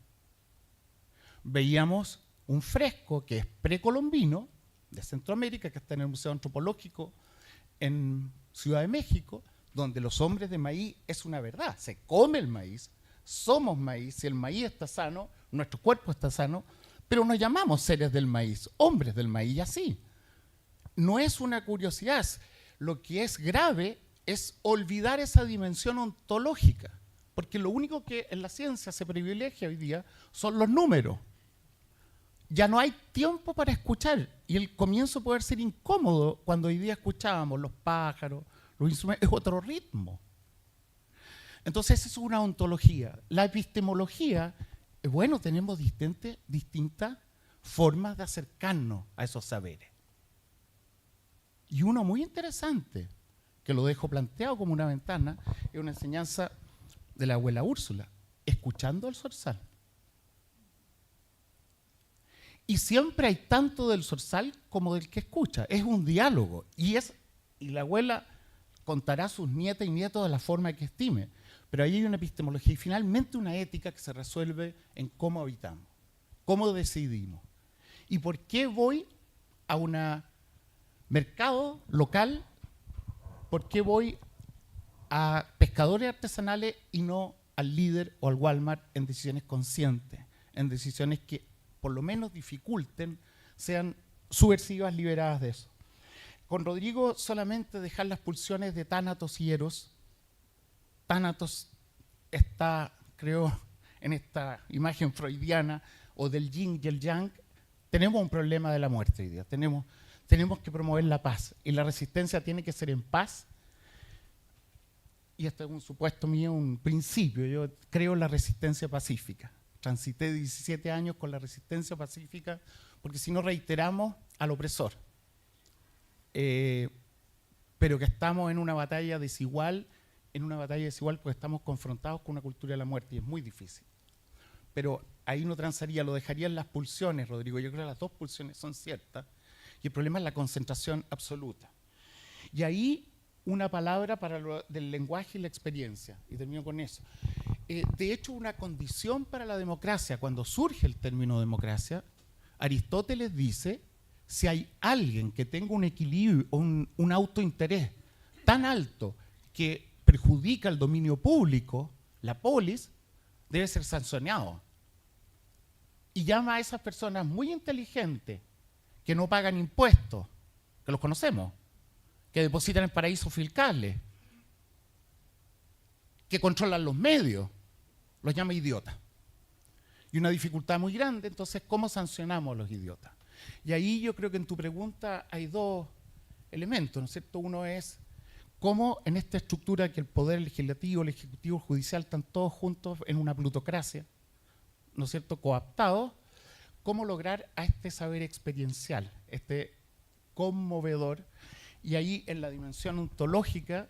Veíamos un fresco que es precolombino, de Centroamérica, que está en el Museo Antropológico en Ciudad de México, donde los hombres de maíz es una verdad, se come el maíz, somos maíz, si el maíz está sano, nuestro cuerpo está sano, pero nos llamamos seres del maíz, hombres del maíz, y así. No es una curiosidad, lo que es grave es olvidar esa dimensión ontológica, porque lo único que en la ciencia se privilegia hoy día son los números. Ya no hay tiempo para escuchar, y el comienzo puede ser incómodo cuando hoy día escuchábamos los pájaros, los instrumentos, es otro ritmo. Entonces esa es una ontología. La epistemología, bueno, tenemos distintas formas de acercarnos a esos saberes. Y uno muy interesante, que lo dejo planteado como una ventana, es una enseñanza de la abuela Úrsula, escuchando al zorzal. Y siempre hay tanto del zorzal como del que escucha. Es un diálogo. Y la abuela contará a sus nietas y nietos de la forma que estime. Pero ahí hay una epistemología y finalmente una ética que se resuelve en cómo habitamos, cómo decidimos. ¿Y por qué voy a un mercado local? ¿Por qué voy a pescadores artesanales y no al líder o al Walmart en decisiones conscientes, en decisiones que por lo menos dificulten, sean subversivas, liberadas de eso? Con Rodrigo solamente dejar las pulsiones de Tánatos y Eros. Tánatos está, creo, en esta imagen freudiana o del yin y el yang. Tenemos un problema de la muerte hoy día. Tenemos que promover la paz y la resistencia tiene que ser en paz. Y esto es un supuesto mío, un principio. Yo creo en la resistencia pacífica. Transité 17 años con la resistencia pacífica porque si no reiteramos al opresor. Pero que estamos en una batalla desigual, porque estamos confrontados con una cultura de la muerte y es muy difícil. Pero ahí no transaría, lo dejaría en las pulsiones, Rodrigo. Yo creo que las dos pulsiones son ciertas y el problema es la concentración absoluta. Y ahí una palabra para lo del lenguaje y la experiencia, y termino con eso. De hecho, una condición para la democracia, cuando surge el término democracia, Aristóteles dice, si hay alguien que tenga un equilibrio, un autointerés tan alto que perjudica el dominio público, la polis, debe ser sancionado. Y llama a esas personas muy inteligentes, que no pagan impuestos, que los conocemos, que depositan en paraísos fiscales, que controlan los medios, los llama idiotas. Y una dificultad muy grande, entonces, ¿cómo sancionamos a los idiotas? Y ahí yo creo que en tu pregunta hay dos elementos, ¿no es cierto? Uno es cómo en esta estructura que el poder legislativo, el ejecutivo, el judicial están todos juntos en una plutocracia, ¿no es cierto?, coaptados, cómo lograr a este saber experiencial, este conmovedor, y ahí en la dimensión ontológica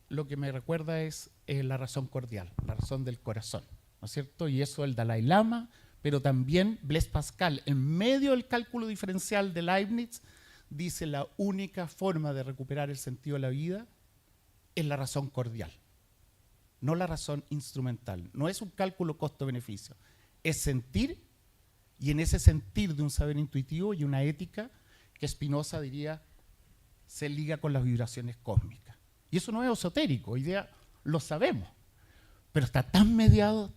lo que me recuerda es la razón cordial, la razón del corazón, ¿no es cierto? Y eso el Dalai Lama, pero también Blaise Pascal, en medio del cálculo diferencial de Leibniz, dice la única forma de recuperar el sentido de la vida es la razón cordial, no la razón instrumental. No es un cálculo costo-beneficio, es sentir, y en ese sentir de un saber intuitivo y una ética que Spinoza diría se liga con las vibraciones cósmicas. Y eso no es esotérico, hoy día lo sabemos, pero está tan mediado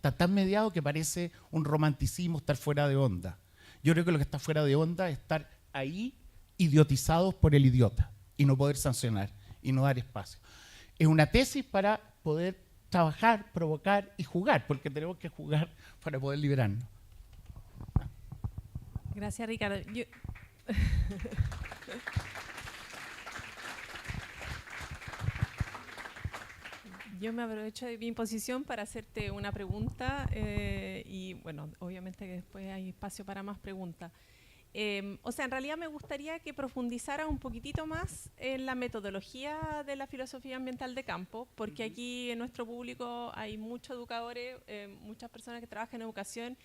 que parece un romanticismo estar fuera de onda. Yo creo que lo que está fuera de onda es estar ahí idiotizados por el idiota y no poder sancionar y no dar espacio. Es una tesis para poder trabajar, provocar y jugar, porque tenemos que jugar para poder liberarnos. Gracias, Ricardo. Yo me aprovecho de mi posición para hacerte una pregunta y, bueno, obviamente que después hay espacio para más preguntas. O sea, en realidad me gustaría que profundizara un poquitito más en la metodología de la filosofía ambiental de campo, porque aquí en nuestro público hay muchos educadores, muchas personas que trabajan en educación,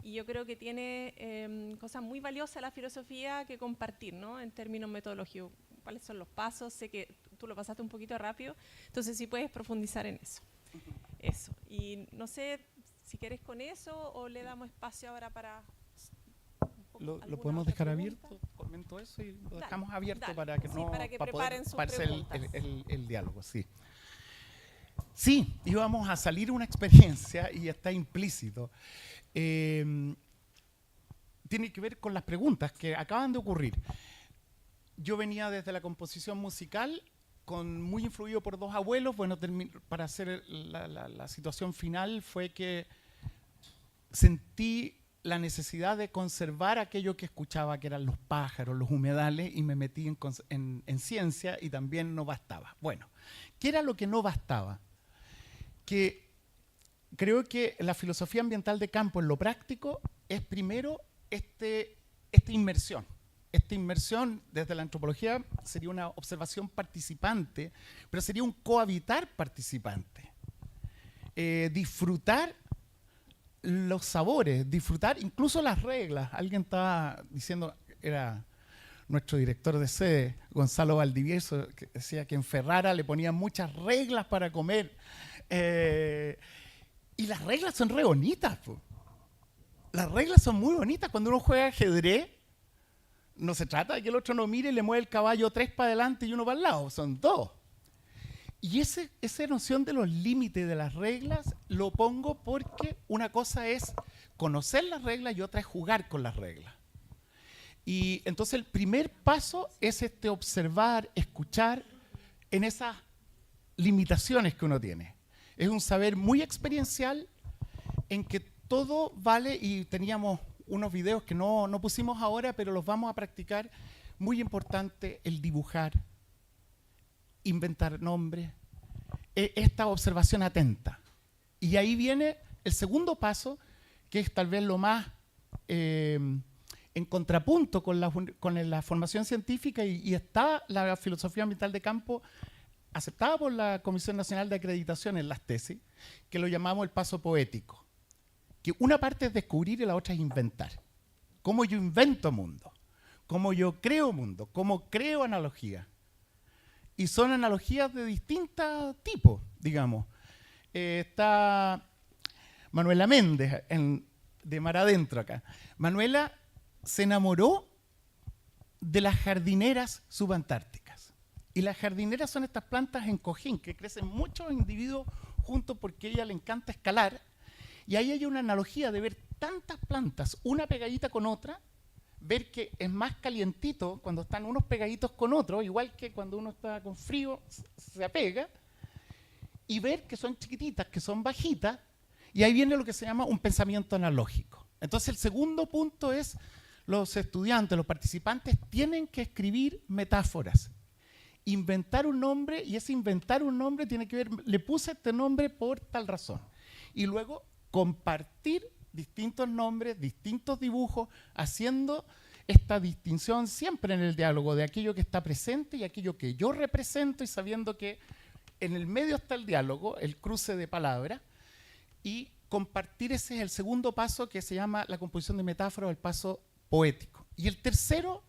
y yo creo que tiene cosas muy valiosas la filosofía que compartir, ¿no? En términos metodológicos. ¿Cuáles son los pasos? Sé que tú lo pasaste un poquito rápido, entonces si puedes profundizar en eso. Eso. Y no sé si quieres con eso o le damos espacio ahora para... ¿Lo podemos dejar abierto? Comento eso y lo dejamos abierto para que no para que preparen sus preguntas. el diálogo, sí. Sí, íbamos a salir una experiencia y está implícito. Tiene que ver con las preguntas que acaban de ocurrir. Yo venía desde la composición musical, muy influido por dos abuelos. Bueno, para hacer la situación final fue que sentí la necesidad de conservar aquello que escuchaba, que eran los pájaros, los humedales, y me metí en ciencia y también no bastaba. Bueno, ¿qué era lo que no bastaba? Que creo que la filosofía ambiental de campo en lo práctico es primero esta inmersión. Esta inmersión desde la antropología sería una observación participante, pero sería un cohabitar participante. Disfrutar los sabores, disfrutar incluso las reglas. Alguien estaba diciendo, era nuestro director de sede, Gonzalo Valdivieso, que decía que en Ferrara le ponían muchas reglas para comer. Y las reglas son re bonitas. Las reglas son muy bonitas. Cuando uno juega ajedrez, no se trata de que el otro no mire y le mueve el caballo 3 para adelante y 1 para el lado, son 2. Y esa noción de los límites de las reglas lo pongo porque una cosa es conocer las reglas y otra es jugar con las reglas. Y entonces el primer paso es observar, escuchar en esas limitaciones que uno tiene. Es un saber muy experiencial en que todo vale, y teníamos unos videos que no pusimos ahora, pero los vamos a practicar. Muy importante el dibujar, inventar nombres, esta observación atenta. Y ahí viene el segundo paso, que es tal vez lo más en contrapunto con la formación científica, y está la filosofía ambiental de campo aceptada por la Comisión Nacional de Acreditación en las tesis, que lo llamamos el paso poético. Que una parte es descubrir y la otra es inventar. Cómo yo invento mundo, cómo yo creo mundo, cómo creo analogía. y son analogías de distintos tipos, digamos. Está Manuela Méndez, de Mar Adentro acá. Manuela se enamoró de las jardineras subantárticas. Y las jardineras son estas plantas en cojín que crecen muchos individuos juntos porque a ella le encanta escalar. Y ahí hay una analogía de ver tantas plantas, una pegadita con otra, ver que es más calientito cuando están unos pegaditos con otros, igual que cuando uno está con frío se apega, y ver que son chiquititas, que son bajitas, y ahí viene lo que se llama un pensamiento analógico. Entonces el segundo punto es, los estudiantes, los participantes tienen que escribir metáforas, inventar un nombre, y ese inventar un nombre tiene que ver, le puse este nombre por tal razón, y luego compartir distintos nombres, distintos dibujos, haciendo esta distinción siempre en el diálogo de aquello que está presente y aquello que yo represento, y sabiendo que en el medio está el diálogo, el cruce de palabras, y compartir. Ese es el segundo paso, que se llama la composición de metáforas, o el paso poético. Y el tercero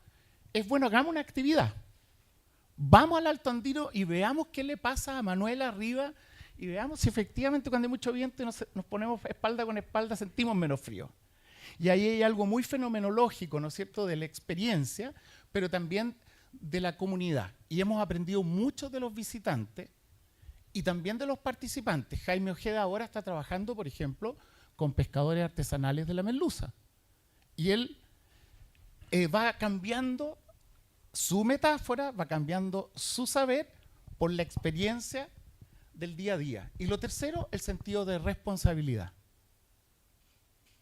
es, bueno, hagamos una actividad. Vamos al Alto Andino y veamos qué le pasa a Manuela arriba, y veamos si efectivamente cuando hay mucho viento y nos ponemos espalda con espalda sentimos menos frío. Y ahí hay algo muy fenomenológico, ¿no es cierto?, de la experiencia, pero también de la comunidad. Y hemos aprendido mucho de los visitantes y también de los participantes. Jaime Ojeda ahora está trabajando, por ejemplo, con pescadores artesanales de la merluza. Y él va cambiando su metáfora, va cambiando su saber por la experiencia del día a día. Y lo tercero, el sentido de responsabilidad.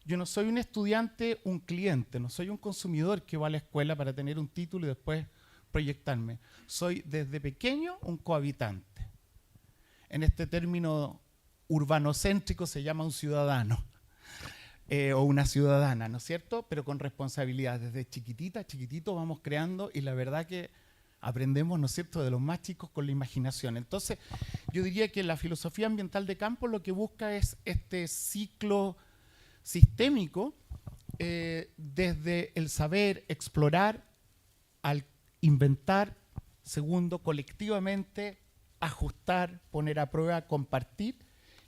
Yo no soy un estudiante, un cliente, no soy un consumidor que va a la escuela para tener un título y después proyectarme. Soy desde pequeño un cohabitante. En este término urbanocéntrico se llama un ciudadano o una ciudadana, ¿no es cierto? Pero con responsabilidad. Desde chiquitito vamos creando, y la verdad que aprendemos, ¿no es cierto?, de los más chicos con la imaginación. Entonces, yo diría que la filosofía ambiental de campo lo que busca es este ciclo sistémico, desde el saber, explorar, al inventar, segundo, colectivamente, ajustar, poner a prueba, compartir,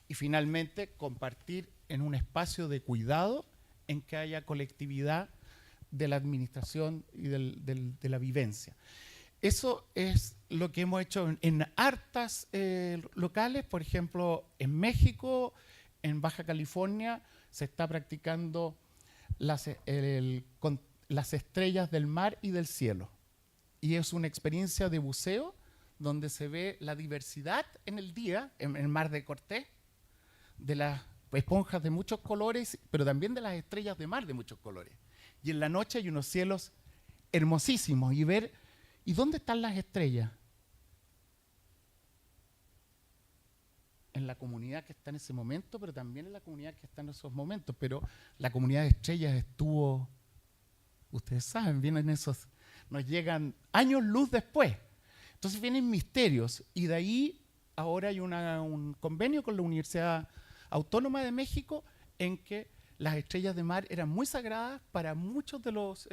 y finalmente compartir en un espacio de cuidado en que haya colectividad de la administración y de la vivencia. Eso es lo que hemos hecho en hartas locales. Por ejemplo, en México, en Baja California, se está practicando con las estrellas del mar y del cielo. Y es una experiencia de buceo donde se ve la diversidad en el día, en el mar de Cortés, de las esponjas de muchos colores, pero también de las estrellas de mar de muchos colores. Y en la noche hay unos cielos hermosísimos, y ver, ¿y dónde están las estrellas? En la comunidad que está en ese momento, pero también en la comunidad que está en esos momentos. Pero la comunidad de estrellas estuvo, ustedes saben, vienen esos, nos llegan años luz después. Entonces vienen misterios, y de ahí ahora hay un convenio con la Universidad Autónoma de México en que las estrellas de mar eran muy sagradas para muchos de los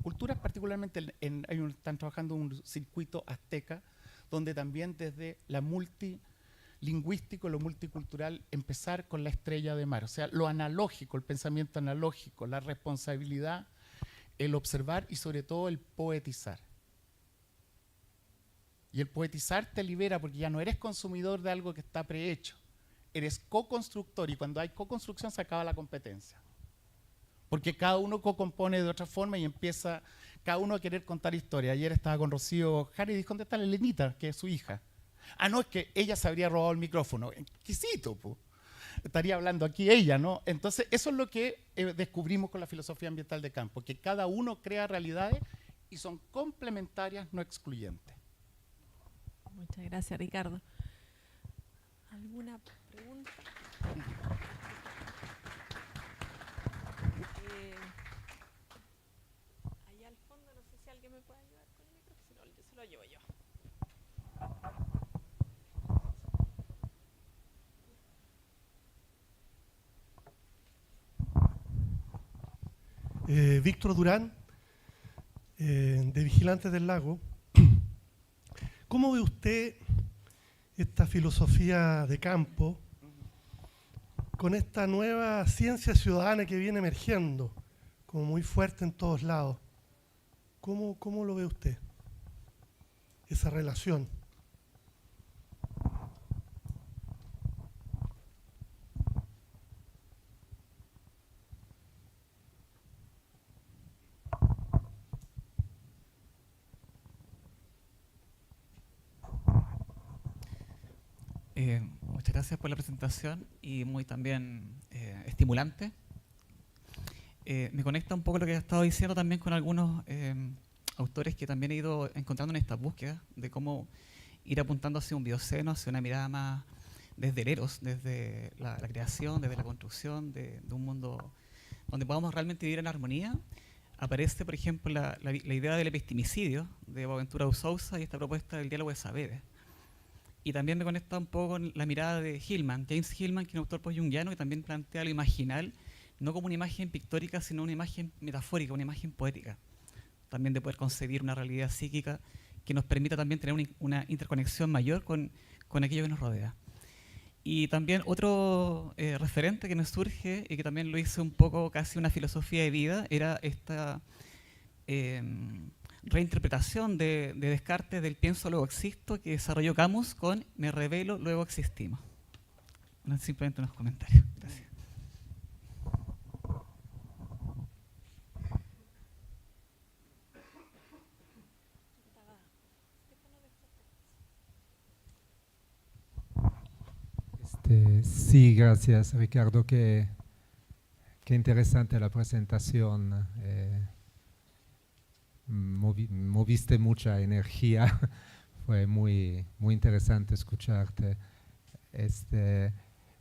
culturas, particularmente están trabajando un circuito azteca, donde también desde la multilingüístico, lo multicultural, empezar con la estrella de mar. O sea, lo analógico, el pensamiento analógico, la responsabilidad, el observar y sobre todo el poetizar. Y el poetizar te libera porque ya no eres consumidor de algo que está prehecho. Eres co-constructor, y cuando hay co-construcción se acaba la competencia. Porque cada uno co-compone de otra forma y empieza cada uno a querer contar historias. Ayer estaba con Rocío Jara y dijo, ¿dónde está la Elenita, que es su hija? Ah, no, es que ella se habría robado el micrófono. Exquisito, po. Estaría hablando aquí ella, ¿no? Entonces, eso es lo que descubrimos con la filosofía ambiental de campo, que cada uno crea realidades y son complementarias, no excluyentes. Muchas gracias, Ricardo. ¿Alguna pregunta? Allá al fondo, no sé si alguien me puede ayudar con el micrófono, si no, se lo llevo yo. Víctor Durán, de Vigilantes del Lago. ¿Cómo ve usted esta filosofía de campo con esta nueva ciencia ciudadana que viene emergiendo, como muy fuerte en todos lados? ¿Cómo lo ve usted, esa relación? Muchas gracias por la presentación y muy también estimulante. Me conecta un poco lo que he estado diciendo también con algunos autores que también he ido encontrando en estas búsquedas de cómo ir apuntando hacia un bioceno, hacia una mirada más desde el eros, desde la creación, desde la construcción de un mundo donde podamos realmente vivir en armonía. Aparece, por ejemplo, la idea del epistemicidio de Boaventura de Sousa y esta propuesta del diálogo de saberes. Y también me conecta un poco con la mirada de Hillman, James Hillman, que es un autor post-jungiano que también plantea lo imaginal, no como una imagen pictórica, sino una imagen metafórica, una imagen poética. También de poder concebir una realidad psíquica que nos permita también tener una interconexión mayor con aquello que nos rodea. Y también otro referente que me surge, y que también lo hice un poco casi una filosofía de vida, era esta reinterpretación de Descartes del pienso, luego existo, que desarrolló Camus con me revelo, luego existimos. Simplemente unos comentarios. Gracias. Sí, gracias Ricardo, qué interesante la presentación. Moviste mucha energía, fue muy interesante escucharte.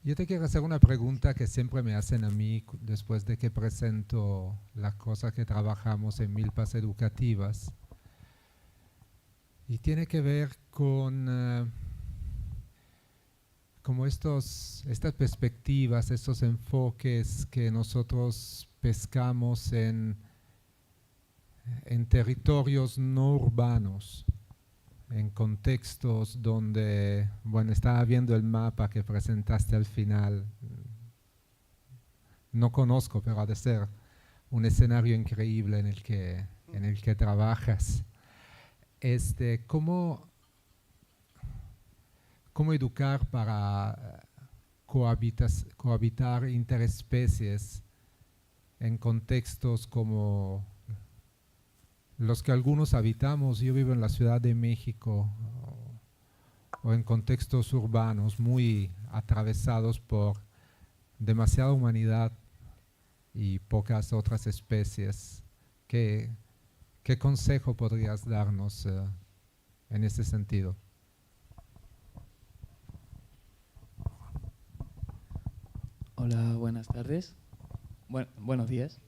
Yo te quiero hacer una pregunta que siempre me hacen a mí después de que presento las cosas que trabajamos en Milpas Educativas, y tiene que ver con como estas perspectivas, estos enfoques que nosotros pescamos en territorios no urbanos, en contextos donde, bueno, estaba viendo el mapa que presentaste al final, no conozco, pero ha de ser un escenario increíble en el que trabajas. ¿Cómo educar para cohabitar interespecies en contextos como los que algunos habitamos? Yo vivo en la Ciudad de México, o en contextos urbanos muy atravesados por demasiada humanidad y pocas otras especies. ¿Qué consejo podrías darnos en ese sentido? Hola, buenas tardes. Buenos días.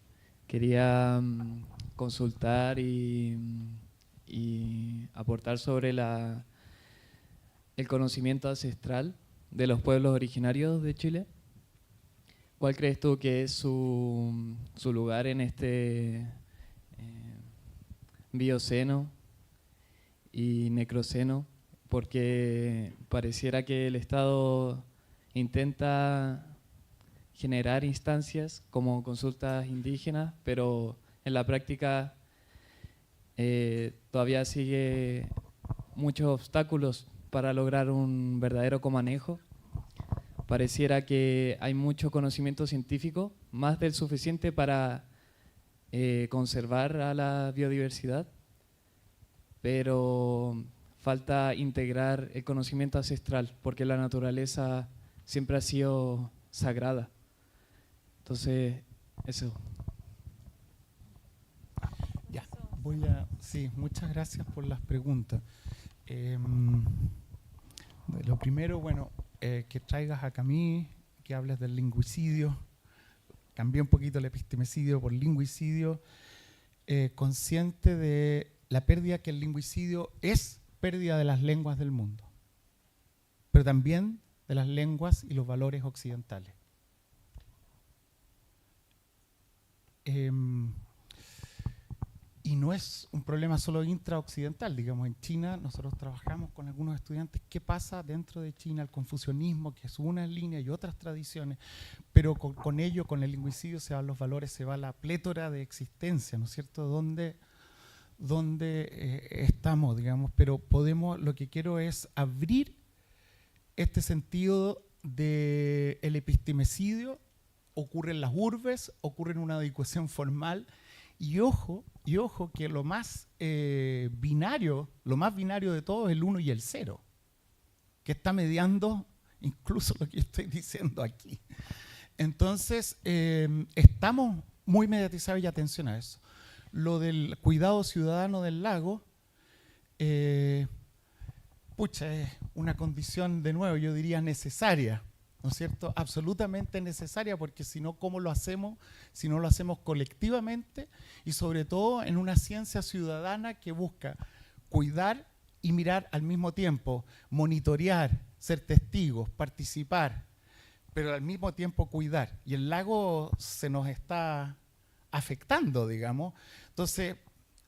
Quería consultar y aportar sobre el conocimiento ancestral de los pueblos originarios de Chile. ¿Cuál crees tú que es su lugar en este bioceno y necroceno? Porque pareciera que el Estado intenta generar instancias como consultas indígenas, pero en la práctica todavía sigue muchos obstáculos para lograr un verdadero comanejo. Pareciera que hay mucho conocimiento científico, más del suficiente para conservar a la biodiversidad, pero falta integrar el conocimiento ancestral, porque la naturaleza siempre ha sido sagrada. Entonces, eso. Ya, sí, muchas gracias por las preguntas. Lo primero, bueno, que traigas a Camille, que hables del lingüicidio. Cambié un poquito el epistemicidio por lingüicidio, consciente de la pérdida que el lingüicidio es pérdida de las lenguas del mundo, pero también de las lenguas y los valores occidentales. Y no es un problema solo intraoccidental, digamos, en China nosotros trabajamos con algunos estudiantes qué pasa dentro de China, el confucianismo, que es una línea y otras tradiciones, pero con ello, con el lingüicidio se van los valores, se va la plétora de existencia, ¿no es cierto?, donde estamos, digamos, pero podemos, lo que quiero es abrir este sentido del epistemicidio, ocurre en las urbes, ocurre en una educación formal, y ojo que lo más binario de todo es el 1 y el 0, que está mediando incluso lo que yo estoy diciendo aquí. Entonces, estamos muy mediatizados y atención a eso. Lo del cuidado ciudadano del lago, es una condición, de nuevo, yo diría necesaria, ¿no es cierto? Absolutamente necesaria, porque si no, ¿cómo lo hacemos? Si no lo hacemos colectivamente y sobre todo en una ciencia ciudadana que busca cuidar y mirar al mismo tiempo, monitorear, ser testigos, participar, pero al mismo tiempo cuidar. Y el lago se nos está afectando, digamos. Entonces,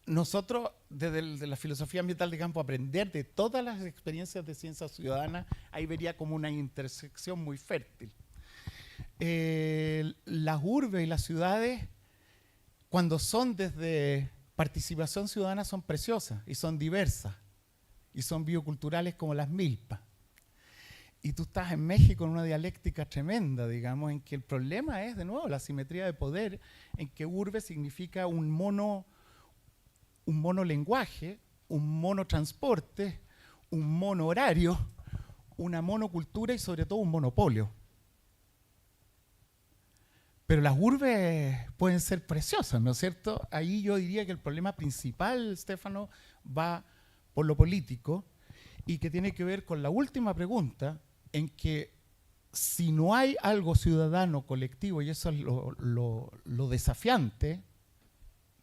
nosotros, desde la filosofía ambiental de campo, aprender de todas las experiencias de ciencia ciudadana, ahí vería como una intersección muy fértil. Las urbes y las ciudades, cuando son desde participación ciudadana, son preciosas y son diversas y son bioculturales como las milpas. Y tú estás en México en una dialéctica tremenda, digamos, en que el problema es, de nuevo, la asimetría de poder, en que urbe significa un monolenguaje, un monotransporte, un monohorario, una monocultura y sobre todo un monopolio. Pero las urbes pueden ser preciosas, ¿no es cierto? Ahí yo diría que el problema principal, Stefano, va por lo político y que tiene que ver con la última pregunta, en que si no hay algo ciudadano, colectivo, y eso es lo desafiante,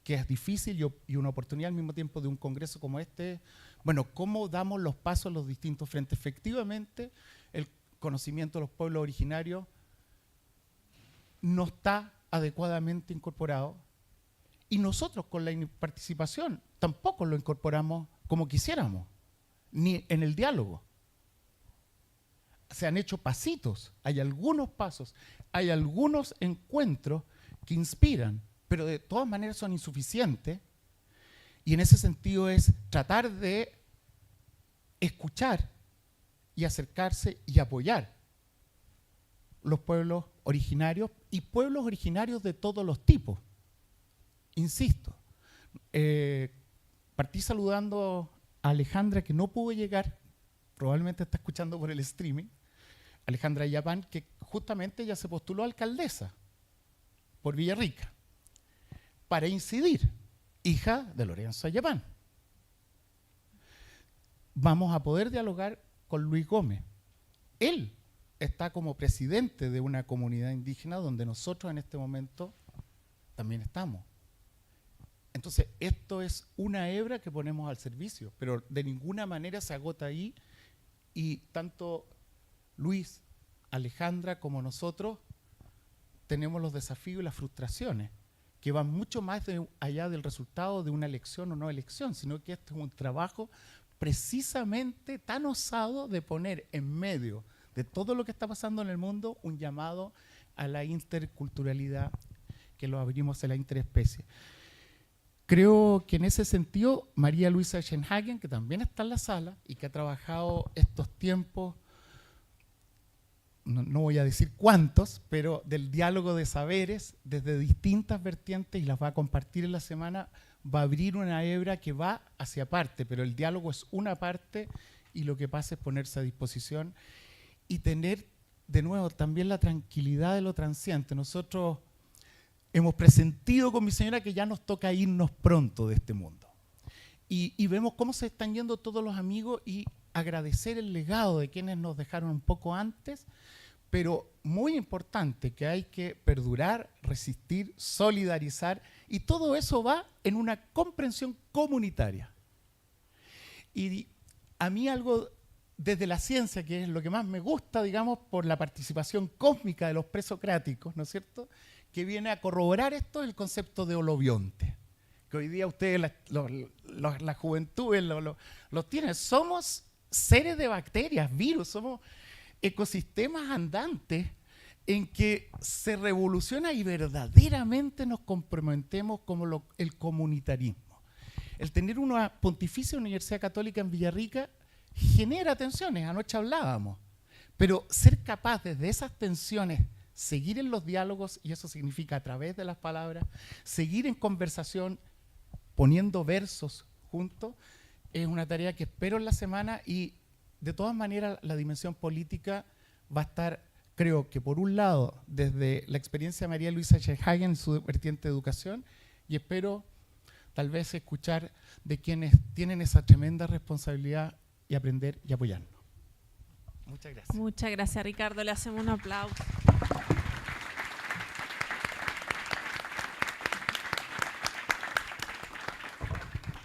que es difícil y una oportunidad al mismo tiempo de un congreso como este, bueno, ¿cómo damos los pasos a los distintos frentes? Efectivamente, el conocimiento de los pueblos originarios no está adecuadamente incorporado y nosotros con la participación tampoco lo incorporamos como quisiéramos, ni en el diálogo. Se han hecho pasitos, hay algunos pasos, hay algunos encuentros que inspiran, pero de todas maneras son insuficientes, y en ese sentido es tratar de escuchar y acercarse y apoyar los pueblos originarios y pueblos originarios de todos los tipos. Insisto, partí saludando a Alejandra, que no pudo llegar, probablemente está escuchando por el streaming, Alejandra Yapán, que justamente ya se postuló a alcaldesa por Villarrica, para incidir, hija de Lorenzo Ayapán. Vamos a poder dialogar con Luis Gómez. Él está como presidente de una comunidad indígena donde nosotros en este momento también estamos. Entonces, esto es una hebra que ponemos al servicio, pero de ninguna manera se agota ahí, y tanto Luis, Alejandra como nosotros tenemos los desafíos y las frustraciones, que van mucho más allá del resultado de una elección o no elección, sino que este es un trabajo precisamente tan osado de poner en medio de todo lo que está pasando en el mundo un llamado a la interculturalidad, que lo abrimos a la interespecie. Creo que en ese sentido, María Luisa Schenhagen, que también está en la sala y que ha trabajado estos tiempos, no voy a decir cuántos, pero del diálogo de saberes desde distintas vertientes, y las va a compartir en la semana, va a abrir una hebra que va hacia parte, pero el diálogo es una parte y lo que pasa es ponerse a disposición y tener de nuevo también la tranquilidad de lo transiente. Nosotros hemos presentido con mi señora que ya nos toca irnos pronto de este mundo. Y vemos cómo se están yendo todos los amigos y agradecer el legado de quienes nos dejaron un poco antes, pero muy importante que hay que perdurar, resistir, solidarizar, y todo eso va en una comprensión comunitaria. Y a mí algo desde la ciencia, que es lo que más me gusta, digamos, por la participación cósmica de los presocráticos, ¿no es cierto?, que viene a corroborar esto, el concepto de holobionte, que hoy día ustedes, la juventud, los tienen. Somos seres de bacterias, virus, somos ecosistemas andantes en que se revoluciona y verdaderamente nos comprometemos como el comunitarismo. El tener una Pontificia Universidad Católica en Villarrica genera tensiones, anoche hablábamos, pero ser capaz desde esas tensiones seguir en los diálogos, y eso significa a través de las palabras, seguir en conversación, poniendo versos juntos, es una tarea que espero en la semana, y de todas maneras la dimensión política va a estar, creo que por un lado, desde la experiencia de María Luisa Scherhagen en su vertiente de educación, y espero tal vez escuchar de quienes tienen esa tremenda responsabilidad y aprender y apoyarnos. Muchas gracias. Muchas gracias, Ricardo. Le hacemos un aplauso.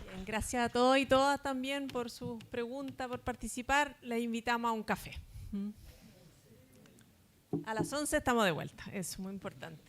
Bien, gracias a todos y todas también por sus preguntas, por participar. Les invitamos a un café. A las 11 estamos de vuelta. Es muy importante.